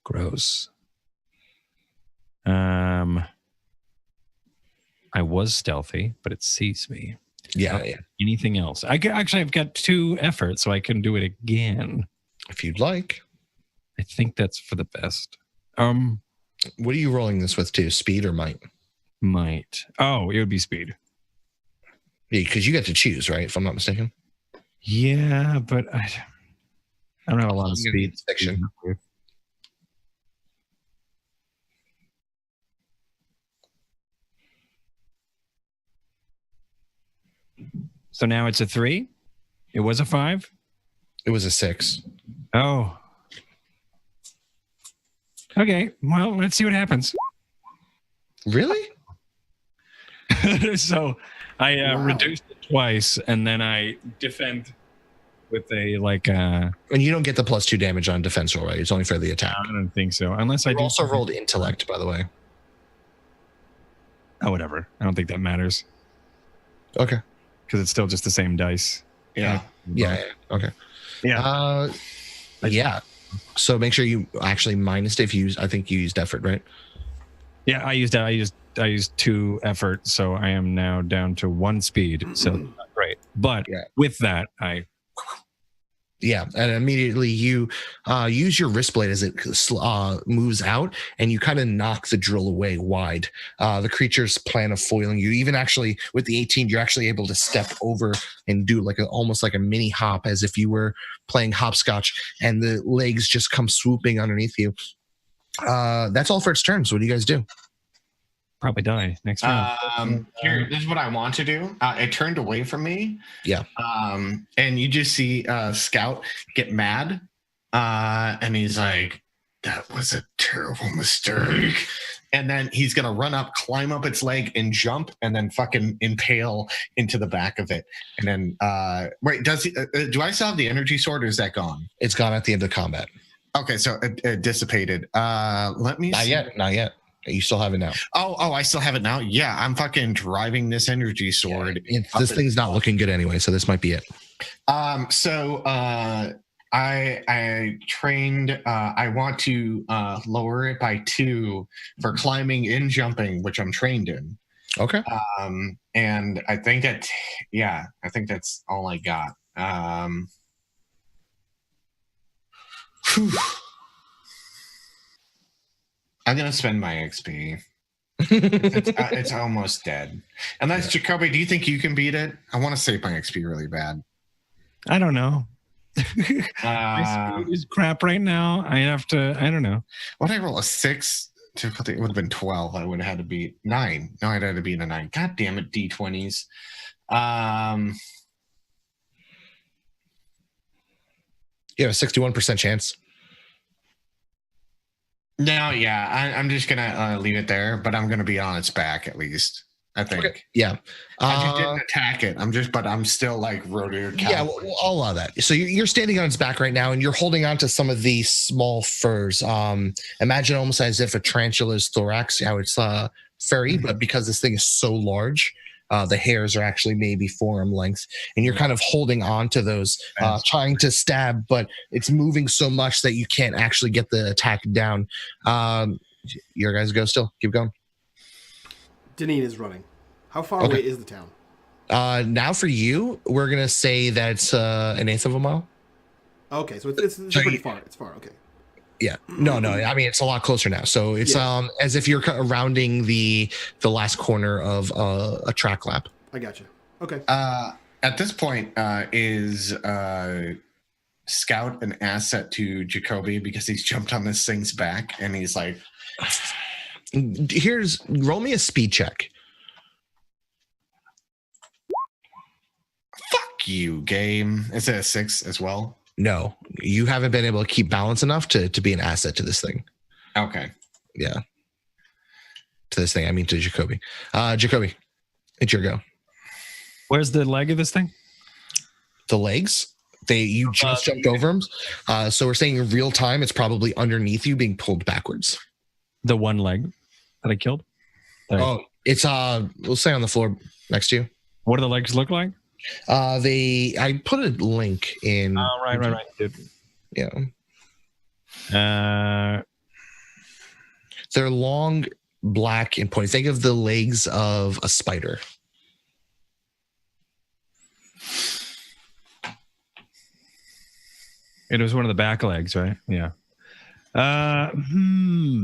Gross. I was stealthy, but it sees me. Yeah. Anything else? I've got 2 efforts, so I can do it again. If you'd like. I think that's for the best. What are you rolling this with, too? Speed or might? Might. Oh, it would be speed. Yeah, because you get to choose, right? If I'm not mistaken. Yeah, but I don't have a lot of speed. Fiction. So now it's a 3? It was a 5? It was a 6. Oh. Okay, well, let's see what happens. Really? So I Wow. reduced it twice, and then I defend with a And you don't get the plus 2 damage on defense roll, right? It's only for the attack. I don't think so. Unless I You do also rolled intellect, by the way. Oh, whatever. I don't think that matters. Okay. because it's still just the same dice. Yeah. Yeah. Okay. Yeah. Yeah. So make sure you actually minus if you use. I think you used effort, right? Yeah, I used 2 effort, so I am now down to 1 speed. So not great. But with that, and immediately you use your wrist blade as it moves out, and you kind of knock the drill away wide. The creature's plan of foiling you, even actually with the 18, you're actually able to step over and do almost like a mini hop, as if you were playing hopscotch, and the legs just come swooping underneath you. That's all for its turn. So what do you guys do? probably die next round. Here, this is what I want to do. It turned away from me. Yeah. And you just see Scout get mad. And he's like, that was a terrible mistake. And then he's going to run up, climb up its leg and jump and then fucking impale into the back of it. And then, wait, does he, do I still have the energy sword or is that gone? It's gone at the end of combat. Okay, so it dissipated. Let me Not yet. You still have it now. Oh, I still have it now? Yeah, I'm fucking driving this energy sword. Yeah, this thing's not looking good anyway, so this might be it. I trained, I want to lower it by 2 for climbing and jumping, which I'm trained in. Okay. And I think I think that's all I got. I'm going to spend my XP. It's almost dead. Unless, Jacoby, do you think you can beat it? I want to save my XP really bad. I don't know. My speed is crap right now. I don't know. What did I roll? A 6? Difficulty? It would have been 12. I would have had to beat 9. No, I'd had to beat a 9. God damn it, D20s. You have a 61% chance. No, yeah, I'm just gonna leave it there, but I'm gonna be on its back at least. I think. Okay. Yeah. I just didn't attack it. I'm still like rotor. Yeah, well, I'll allow that. So you're standing on its back right now, and you're holding on to some of these small furs. Imagine almost as if a tarantula's thorax. How it's furry, but because this thing is so large, the hairs are actually maybe forearm length, and you're kind of holding on to those, trying to stab, but it's moving so much that you can't actually get the attack down. Your guys go still. Keep going. Deneen is running. How far away is the town? Now for you, we're going to say that's an 1/8 of a mile. Okay, so it's pretty far. It's far, okay. Yeah. No. I mean, it's a lot closer now. So it's as if you're kind of rounding the last corner of a track lap. I gotcha. Okay. At this point, is Scout an asset to Jacoby because he's jumped on this thing's back and he's like, roll me a speed check. Fuck you, game. Is it a 6 as well? No, you haven't been able to keep balance enough to be an asset to this thing. Okay. Yeah. To this thing, I mean to Jacoby. Jacoby, it's your go. Where's the leg of this thing? The legs? You just jumped over them. So we're saying in real time, it's probably underneath you being pulled backwards. The one leg that I killed? There. Oh, it's we'll say on the floor next to you. What do the legs look like? I put a link in. Oh, right. Dude. Yeah. They're long, black, and pointy. Think of the legs of a spider. It was one of the back legs, right? Yeah. And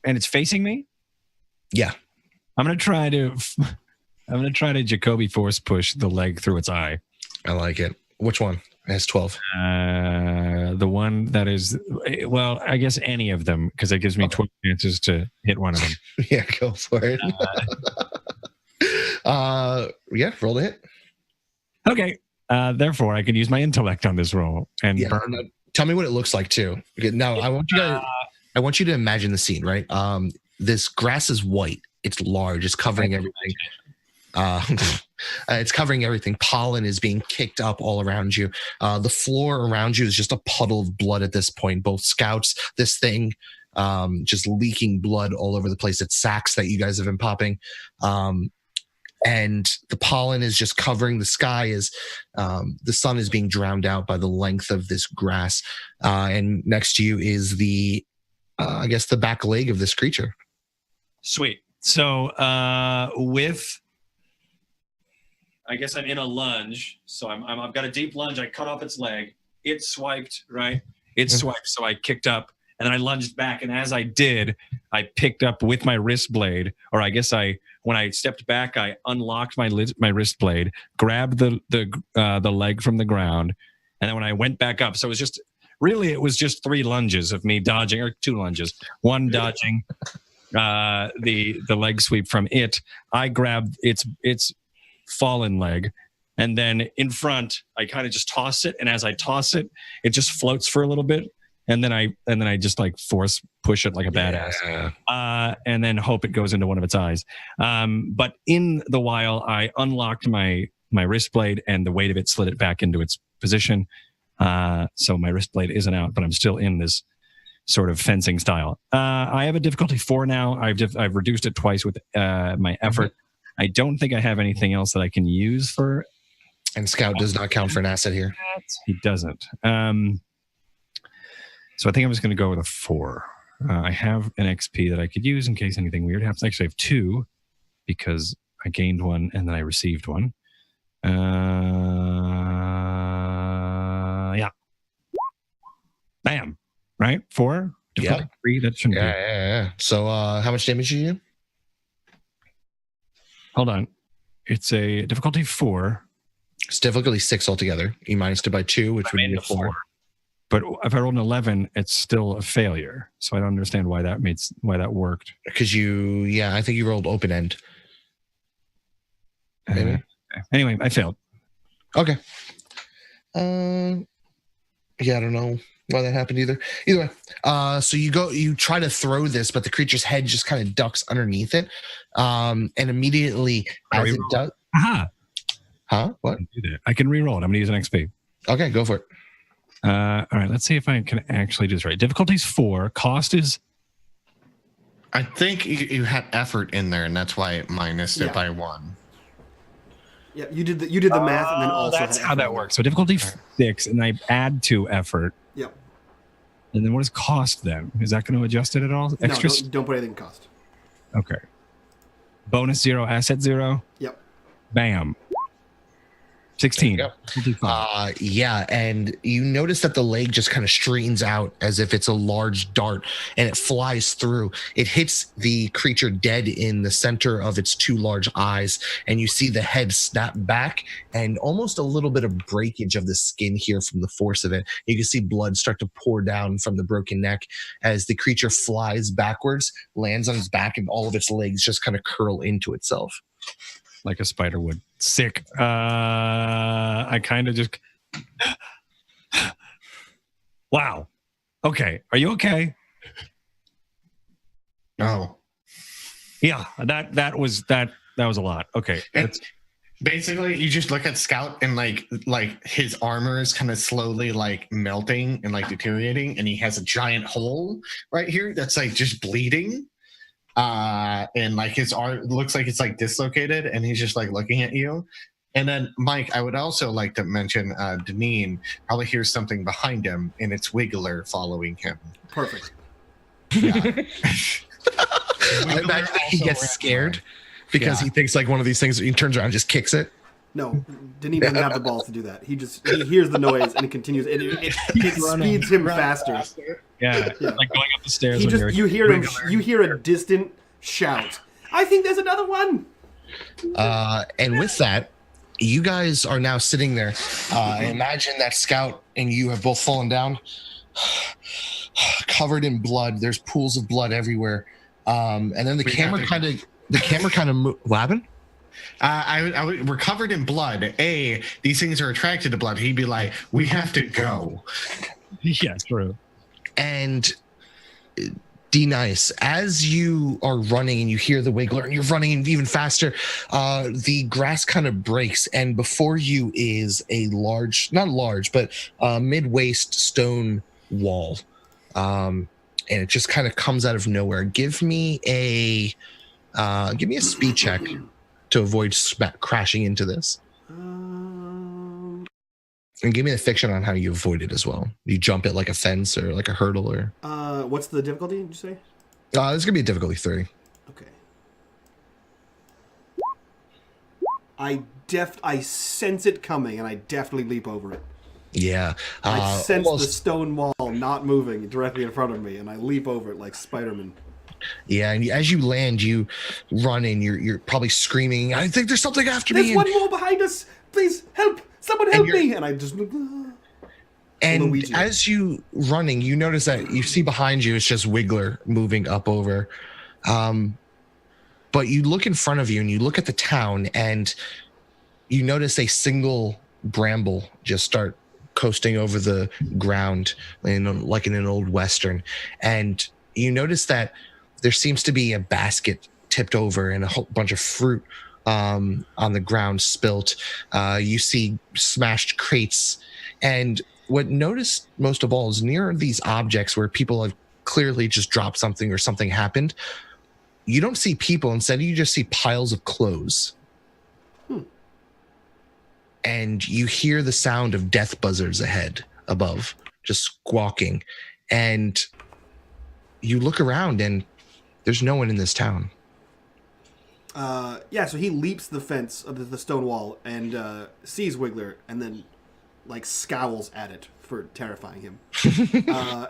it's facing me? Yeah. I'm gonna try to Jacoby force push the leg through its eye. I like it. Which one? It has 12. The one that is, well, I guess any of them, because it gives me 12 chances to hit one of them. Yeah, go for it. Roll the hit. Okay. Therefore, I can use my intellect on this roll and burn. Tell me what it looks like too. Okay, now I want you to imagine the scene, right? This grass is white. It's large. It's covering everything. It's covering everything. Pollen is being kicked up all around you. The floor around you is just a puddle of blood at this point. Both scouts, this thing, just leaking blood all over the place. It's sacks that you guys have been popping. and the pollen is just covering the sky as the sun is being drowned out by the length of this grass. And next to you is the, I guess, the back leg of this creature. Sweet. So with, I guess I'm in a lunge. So I've got a deep lunge. I cut off its leg. It swiped, right? It swiped. So I kicked up and then I lunged back. And as I did, I picked up with my wrist blade, or I guess when I stepped back, I unlocked my wrist blade, grabbed the leg from the ground. And then when I went back up, so it was just 3 lunges of me dodging, or 2 lunges, one dodging the leg sweep from it. I grabbed its fallen leg, and then in front I kind of just toss it, and as I toss it, it just floats for a little bit, and then I just like force push it like a badass, and then hope it goes into one of its eyes. But in the while, I unlocked my wrist blade, and the weight of it slid it back into its position. So my wrist blade isn't out, but I'm still in this sort of fencing style. I have a difficulty 4 now. I've reduced it twice with my effort. I don't think I have anything else that I can use for. And Scout does not count for an asset here. He doesn't. So I think I'm just going to go with a 4. I have an XP that I could use in case anything weird happens. Actually, I have 2 because I gained 1 and then I received 1. Yeah. Bam. Right? 4? Yeah. 3? That shouldn't be. Yeah. So how much damage do you do? Hold on. It's a difficulty 4. It's difficulty 6 altogether. You minus it by 2, which would be a 4. But if I rolled an 11, it's still a failure. So I don't understand why that worked. Because I think you rolled open end. Maybe. Anyway, I failed. Okay. I don't know why that happened either. Either way, so you try to throw this, but the creature's head just kind of ducks underneath it, and immediately as it does. Aha. Huh? What? I can re-roll it. I'm going to use an XP. Okay, go for it. All right, let's see if I can actually do this right. Difficulty's 4. Cost is. I think you had effort in there, and that's why it minused it by 1. Yeah, you did the math, and then also that's how that works. So difficulty 6, and I add 2 effort. Yep. And then what is cost then? Is that going to adjust it at all? Extra? No, don't put anything in cost. Okay. Bonus 0, asset 0. Yep. Bam. 16. And you notice that the leg just kind of straightens out as if it's a large dart, and it flies through. It hits the creature dead in the center of its 2 large eyes, and you see the head snap back and almost a little bit of breakage of the skin here from the force of it. You can see blood start to pour down from the broken neck as the creature flies backwards, lands on its back, and all of its legs just kind of curl into itself. Like a spider would. Sick. I kind of just. Wow. Okay. Are you okay? No. Yeah. That was a lot. Okay. Basically, you just look at Scout and like his armor is kind of slowly like melting and like deteriorating, and he has a giant hole right here that's like just bleeding. And like his arm looks like it's like dislocated, and he's just like looking at you. And then Mike, I would also like to mention Deneen probably hears something behind him, and it's Wiggler following him. Perfect. Yeah. I imagine he gets scared because he thinks like one of these things. He turns around and just kicks it. No, Deneen doesn't have the balls to do that. He hears the noise and it continues. It speeds him faster. Yeah, like going up the stairs. You hear a distant shout. I think there's another one. And with that, you guys are now sitting there. Imagine that Scout and you have both fallen down, covered in blood. There's pools of blood everywhere. And then the camera kind of what happened? We're covered in blood. These things are attracted to blood. He'd be like, we have to go. Yeah, true. And D-Nice, as you are running and you hear the Wiggler and you're running even faster, the grass kind of breaks, and before you is a mid-waist stone wall. And it just kind of comes out of nowhere. Give me a speed check. to avoid crashing into this? And give me the fiction on how you avoid it as well. You jump it like a fence or like a hurdle, or what's the difficulty? Did you say? This is gonna be a difficulty 3. Okay. I sense it coming, and I definitely leap over it. Yeah. I sense the stone wall not moving directly in front of me, and I leap over it like Spider-Man. Yeah, and as you land, you run and you're probably screaming, "I think there's something after me!" There's one more behind us! Please help! Someone help me! And I just and Luigi. As you running, you notice that you see behind you it's just Wiggler moving up over. But you look in front of you and you look at the town, and you notice a single bramble just start coasting over the ground like in an old western, and you notice that there seems to be a basket tipped over and a whole bunch of fruit on the ground spilt. You see smashed crates, and what noticed most of all is near these objects where people have clearly just dropped something or something happened. You don't see people. Instead, you just see piles of clothes. And you hear the sound of death buzzers ahead above, just squawking. And you look around and there's no one in this town. So he leaps the fence of the stone wall and sees Wiggler, and then like scowls at it for terrifying him.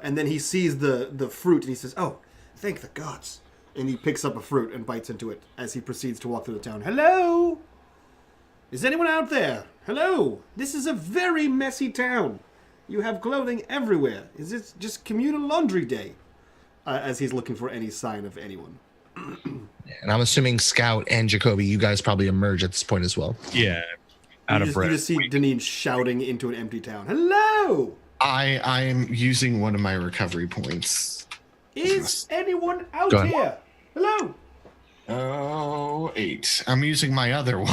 And then he sees the fruit and he says, "Oh, thank the gods." And he picks up a fruit and bites into it as he proceeds to walk through the town. "Hello? Is anyone out there? Hello? This is a very messy town. You have clothing everywhere. Is this just communal laundry day?" As he's looking for any sign of anyone. And I'm assuming Scout and Jacoby, you guys probably emerge at this point as well. Yeah. Out of breath. You just see Deneen shouting into an empty town. "Hello! I'm using one of my recovery points. Is anyone out here? Hello?" Oh, 8. I'm using my other one.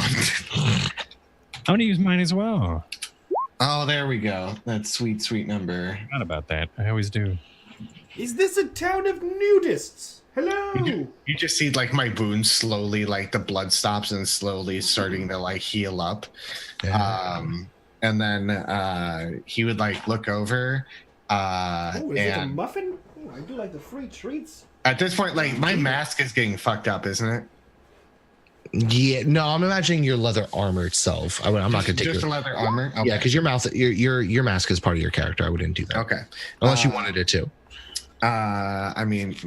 I'm going to use mine as well. Oh, there we go. That sweet, sweet number. Not about that. I always do. "Is this a town of nudists? Hello?" You just see like my wound slowly, like the blood stops and slowly starting to like heal up. Yeah. And then he would like look over. Is it a muffin? Oh, I do like the free treats. At this point, like my mask is getting fucked up, isn't it? Yeah, no, I'm imagining your leather armor itself. I'm not gonna take just your a leather armor. Okay. Yeah, because your mask is part of your character. I wouldn't do that. Okay. Unless you wanted it to. I mean,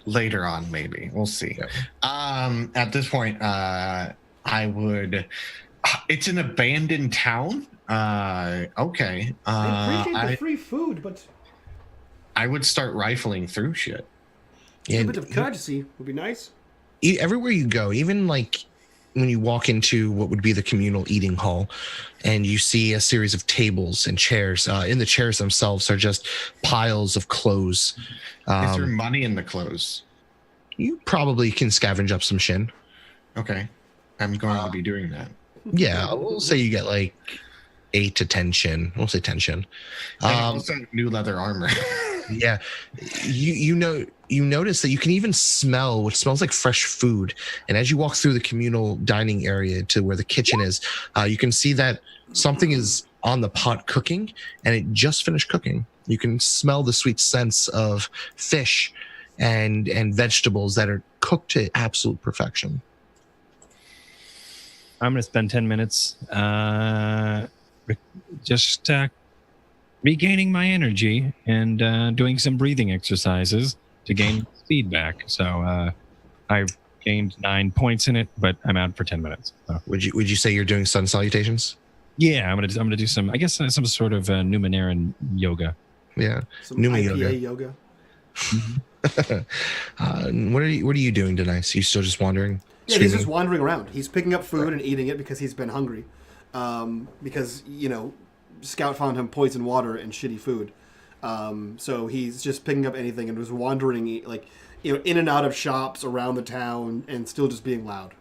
later on, maybe we'll see. Yeah. At this point, I would. It's an abandoned town. Okay. I appreciate the free food, but I would start rifling through shit. a bit of courtesy would be nice. Everywhere you go, even like when you walk into what would be the communal eating hall, and you see a series of tables and chairs. In the chairs themselves are just piles of clothes. Is there money in the clothes? You probably can scavenge up some shin. Okay. I'm going to be doing that. Yeah, we'll say you get like 8 to 10 shin. We'll say 10 shin. Also new leather armor. Yeah, you notice that you can even smell what smells like fresh food. And as you walk through the communal dining area to where the kitchen is, you can see that something is on the pot cooking, and it just finished cooking. You can smell the sweet sense of fish and vegetables that are cooked to absolute perfection. I'm going to spend 10 minutes just regaining my energy and doing some breathing exercises to gain speed back. So I've gained 9 points in it, but I'm out for 10 minutes. So. Would you say you're doing sun salutations? Yeah, I'm gonna do some. I guess some sort of Numenera yoga. Yeah, Some Numa IPA yoga. What are you doing tonight? You still just wandering? Yeah, he's just wandering around. He's picking up food and eating it because he's been hungry. Because Scout found him poison water and shitty food. So he's just picking up anything and was wandering in and out of shops around the town and still just being loud.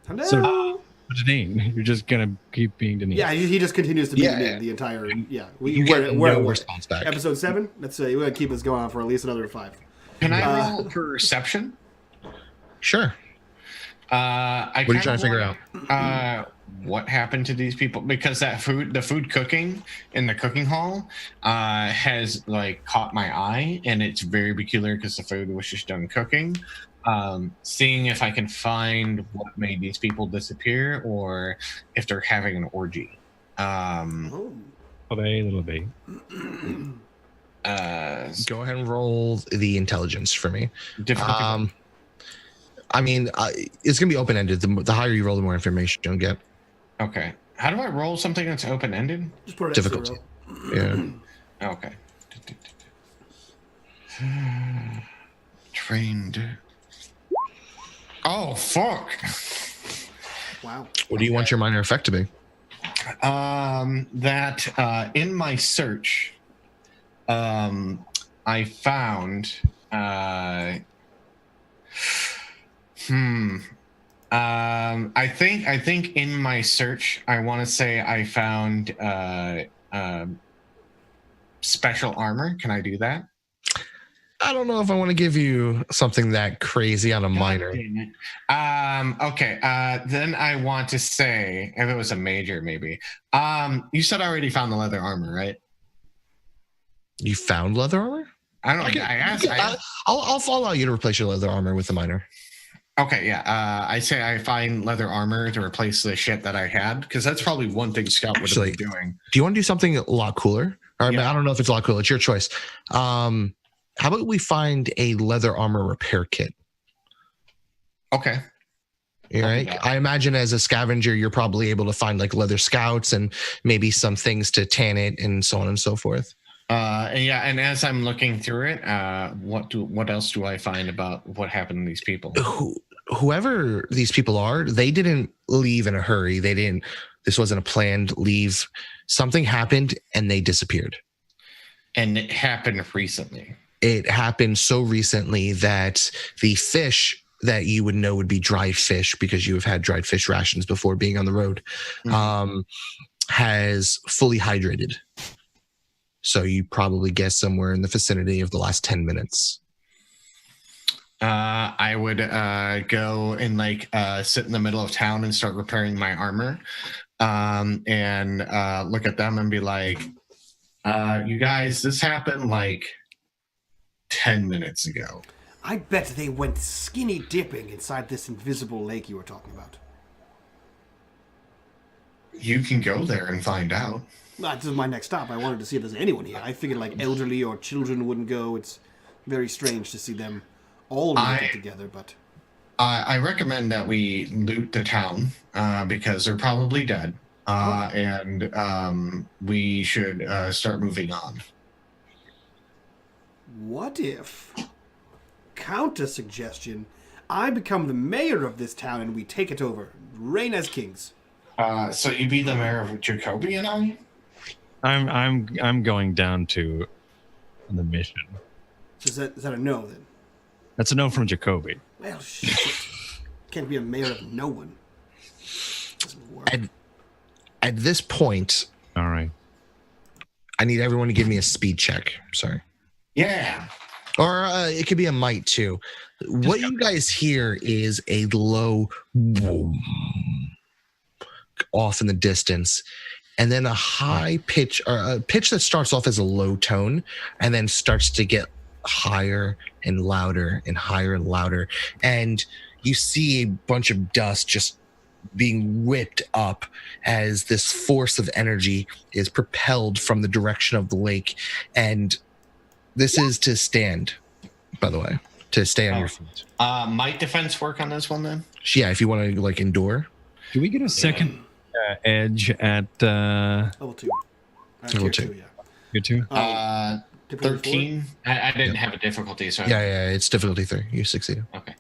Hello. So, Deneen, you're just gonna keep being Deneen. Yeah, he just continues to be Deneen the entire. Yeah, you get no response back. Episode 7. Let's say we're gonna keep this going on for at least another 5. Can I roll perception? Sure. I What are you trying to figure out? What happened to these people? Because the food cooking in the cooking hall, has like caught my eye, and it's very peculiar because the food was just done cooking. Seeing if I can find what made these people disappear, or if they're having an orgy. Little B. Go ahead and roll the intelligence for me. Difficulty. I mean, it's gonna be open ended. The higher you roll, the more information you'll get. Okay. How do I roll something that's open ended? Just put it at Difficulty. 0. Yeah. Okay. Trained. Oh fuck. Wow. What do you want your minor effect to be? That in my search, I found. I think in my search, I want to say I found special armor. Can I do that? I don't know if I want to give you something that crazy on a minor. Okay. Then I want to say, if it was a major, maybe. You said I already found the leather armor, right? You found leather armor? I don't know. I asked. I'll allow you to replace your leather armor with a minor. Okay, yeah. I say I find leather armor to replace the shit that I had, because that's probably one thing Scott would have been doing. Do you want to do something a lot cooler? Or, Yeah. I don't know if it's a lot cooler. It's your choice. How about we find a leather armor repair kit? Okay. All right. I imagine as a scavenger, you're probably able to find like leather scouts and maybe some things to tan it and so on and so forth. And as I'm looking through it, what else do I find about what happened to these people? Whoever these people are, they didn't leave in a hurry. This wasn't a planned leave. Something happened and they disappeared. And it happened recently. It happened so recently that the fish that you would know would be dried fish, because you have had dried fish rations before being on the road, has fully hydrated. So you probably guess somewhere in the vicinity of the last 10 minutes. I would go and sit in the middle of town and start repairing my armor, and look at them and be like, you guys, this happened like 10 minutes ago. I bet they went skinny dipping inside this invisible lake you were talking about. You can go there and find out. This is my next stop. I wanted to see if there's anyone here. I figured like elderly or children wouldn't go. It's very strange to see them all naked together, but... I recommend that we loot the town, because they're probably dead. And we should start moving on. What if, counter suggestion, I become the mayor of this town and we take it over, reign as kings? So you be the mayor of Jacoby and I? I'm going down to the mission. Is that a no then? That's a no from Jacoby. Well, shit. Can't be a mayor of no one. Doesn't work. At this point, All right. I need everyone to give me a speed check. Sorry. Yeah. Or it could be a might too. What you guys hear is a low boom off in the distance, and then a high pitch, or a pitch that starts off as a low tone and then starts to get higher and louder and higher and louder. And you see a bunch of dust just being whipped up as this force of energy is propelled from the direction of the lake. And this is to stand, by the way, to stay on your feet. Might defense work on this one then? Yeah, if you want to like endure. Do we get a second edge at Level 2. Level Tier 2. Yeah. good too? Difficulty 13. I didn't have a difficulty, so Yeah, it's difficulty 3. You succeeded. Okay.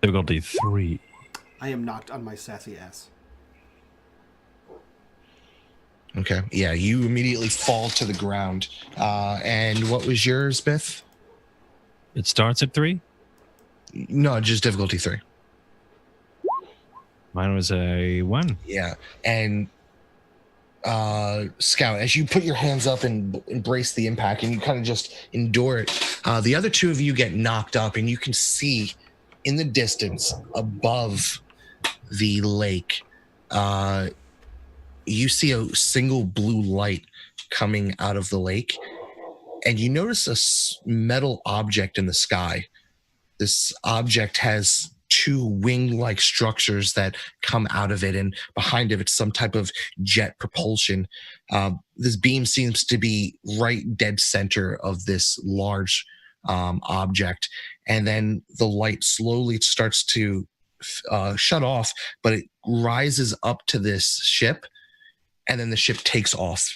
Difficulty 3. 4. I am knocked on my sassy ass. Okay. Yeah, you immediately fall to the ground. And what was yours, Biff? It starts at 3. No, just difficulty 3. Mine was a 1. Yeah. And Scout, as you put your hands up and embrace the impact and you kind of just endure it, the other two of you get knocked up and you can see in the distance above the lake, you see a single blue light coming out of the lake, and you notice a metal object in the sky. This object has two wing-like structures that come out of it, and behind it, it's some type of jet propulsion. This beam seems to be right dead center of this large object, and then the light slowly starts to shut off, but it rises up to this ship, and then the ship takes off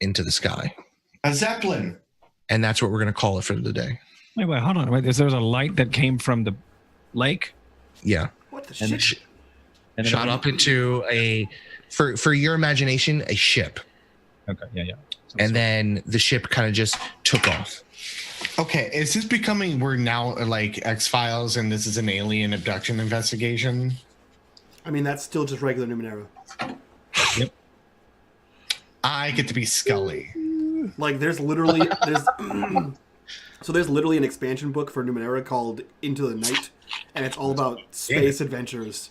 into the sky. A Zeppelin. And that's what we're going to call it for the day. Wait, hold on. Wait, there was a light that came from the lake? Yeah. What the And shit? And then Shot up into for your imagination, a ship. Okay, yeah. And then the ship kind of just took off. Okay, is this becoming, we're now like X-Files and this is an alien abduction investigation? I mean, that's still just regular Numenera. Yep. I get to be Scully. Like, there's literally an expansion book for Numenera called Into the Night, and it's all about space adventures.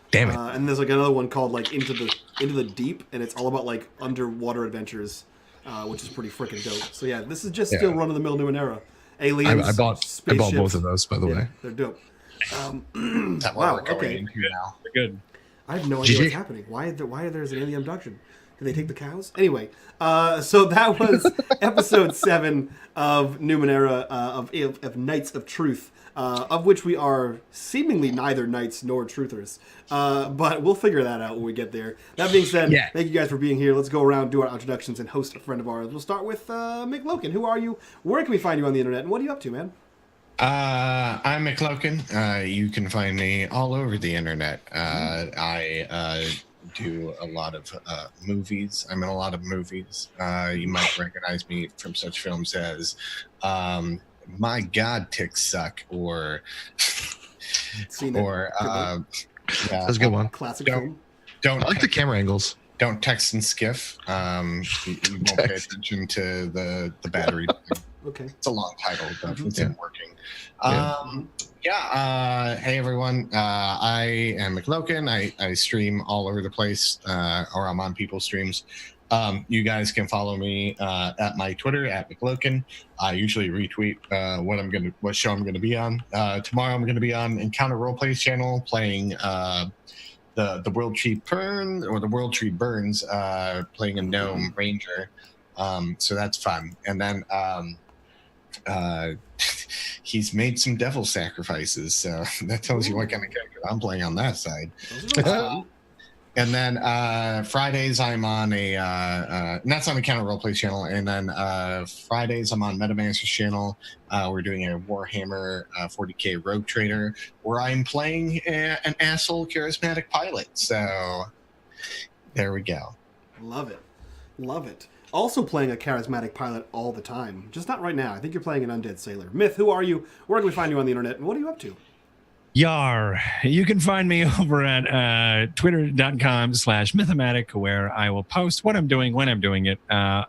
Damn it. And there's like another one called like Into the Deep, and it's all about like underwater adventures, which is pretty freaking dope. So yeah, this is just still run of the mill Numenera. Aliens. I bought both of those, by the way. They're dope. That Wow, we're going okay. into now. Good. I have no idea GG. what's happening. Why there's an alien abduction? Did they take the cows? Anyway, so that was episode 7 of Numenera, of Knights of Truth, of which we are seemingly neither knights nor truthers. But we'll figure that out when we get there. That being said, Thank you guys for being here. Let's go around, do our introductions, and host a friend of ours. We'll start with McLoken. Who are you? Where can we find you on the internet? And what are you up to, man? I'm McLoken. You can find me all over the internet. I do a lot of movies. I'm in a lot of movies. You might recognize me from such films as My God, Ticks Suck, or Seen it. That's a good one. Classic Don't- film. Don't I like the camera angles. don't text and skiff. You won't pay attention to the battery. Okay. It's a long title, but it's Yeah. not working. Hey everyone, I am McLoken. I stream all over the place, or I'm on people's streams. You guys can follow me at my Twitter at McLoken. I usually retweet what show I'm gonna be on. Tomorrow I'm gonna be on Encounter Roleplays channel playing the World Tree Burn or the World Tree Burns, playing a gnome ranger. So that's fun. And then he's made some devil sacrifices, so that tells you what kind of character I'm playing on that side. Those are fun. And then Fridays I'm on and that's on the Counter Roleplay channel. And then Fridays I'm on Metamaster's channel. We're doing a Warhammer 40k Rogue Trader where I'm playing an asshole charismatic pilot. So there we go. Love it. Also playing a charismatic pilot all the time. Just not right now. I think you're playing an undead sailor. Myth, who are you? Where can we find you on the internet? And what are you up to? Yar. You can find me over at twitter.com/mythematic, where I will post what I'm doing when I'm doing it.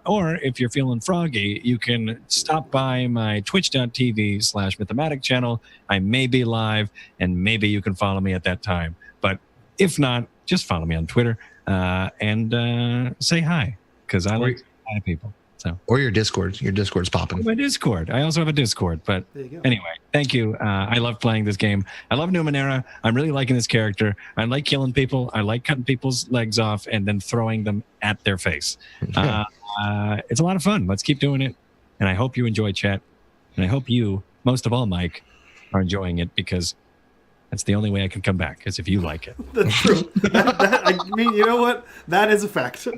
Or if you're feeling froggy, you can stop by my twitch.tv/mythematic channel. I may be live, and maybe you can follow me at that time. But if not, just follow me on Twitter and say hi, because I like to say hi to people. So. Or your Discord. Your Discord's popping. My Discord. I also have a Discord. But There you go. anyway, thank you. I love playing this game. I love Numenera. I'm really liking this character. I like killing people. I like cutting people's legs off and then throwing them at their face. It's a lot of fun. Let's keep doing it. And I hope you enjoy chat. And I hope you, most of all, Mike, are enjoying it, because that's the only way I can come back, is if you like it. That's true. I mean, you know what? That is a fact.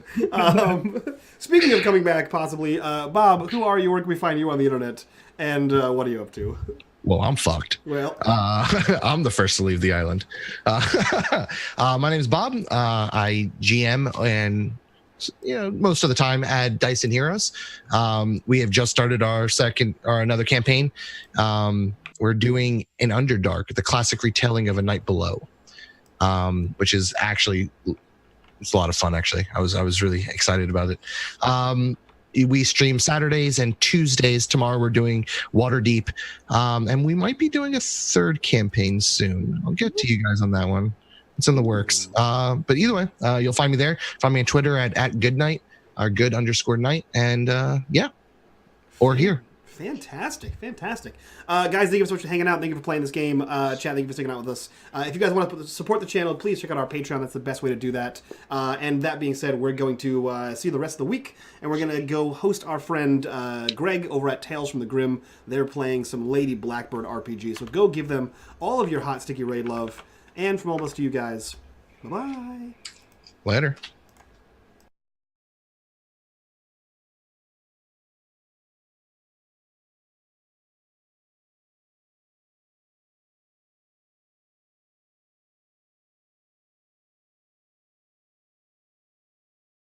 Speaking of coming back, possibly, Bob, who are you? Where can we find you on the internet? And what are you up to? Well, I'm fucked. Well, I'm the first to leave the island. My name is Bob. I GM and most of the time at Dice and Heroes. We have just started our another campaign. We're doing an Underdark, the classic retelling of A Night Below, which is actually, it's a lot of fun. Actually, I was really excited about it. we stream Saturdays and Tuesdays. Tomorrow we're doing Waterdeep, and we might be doing a third campaign soon. I'll get to you guys on that one. It's in the works. But either way, you'll find me there. Find me on Twitter at goodnight, or good_night, and or here. Fantastic. Guys, thank you so much for hanging out. Thank you for playing this game. Chat, thank you for sticking out with us. If you guys want to support the channel, please check out our Patreon. That's the best way to do that. And that being said, we're going to see you the rest of the week, and we're going to go host our friend Greg over at Tales from the Grim. They're playing some Lady Blackbird RPG, so go give them all of your hot, sticky raid love. And from all of us to you guys, bye-bye. Later.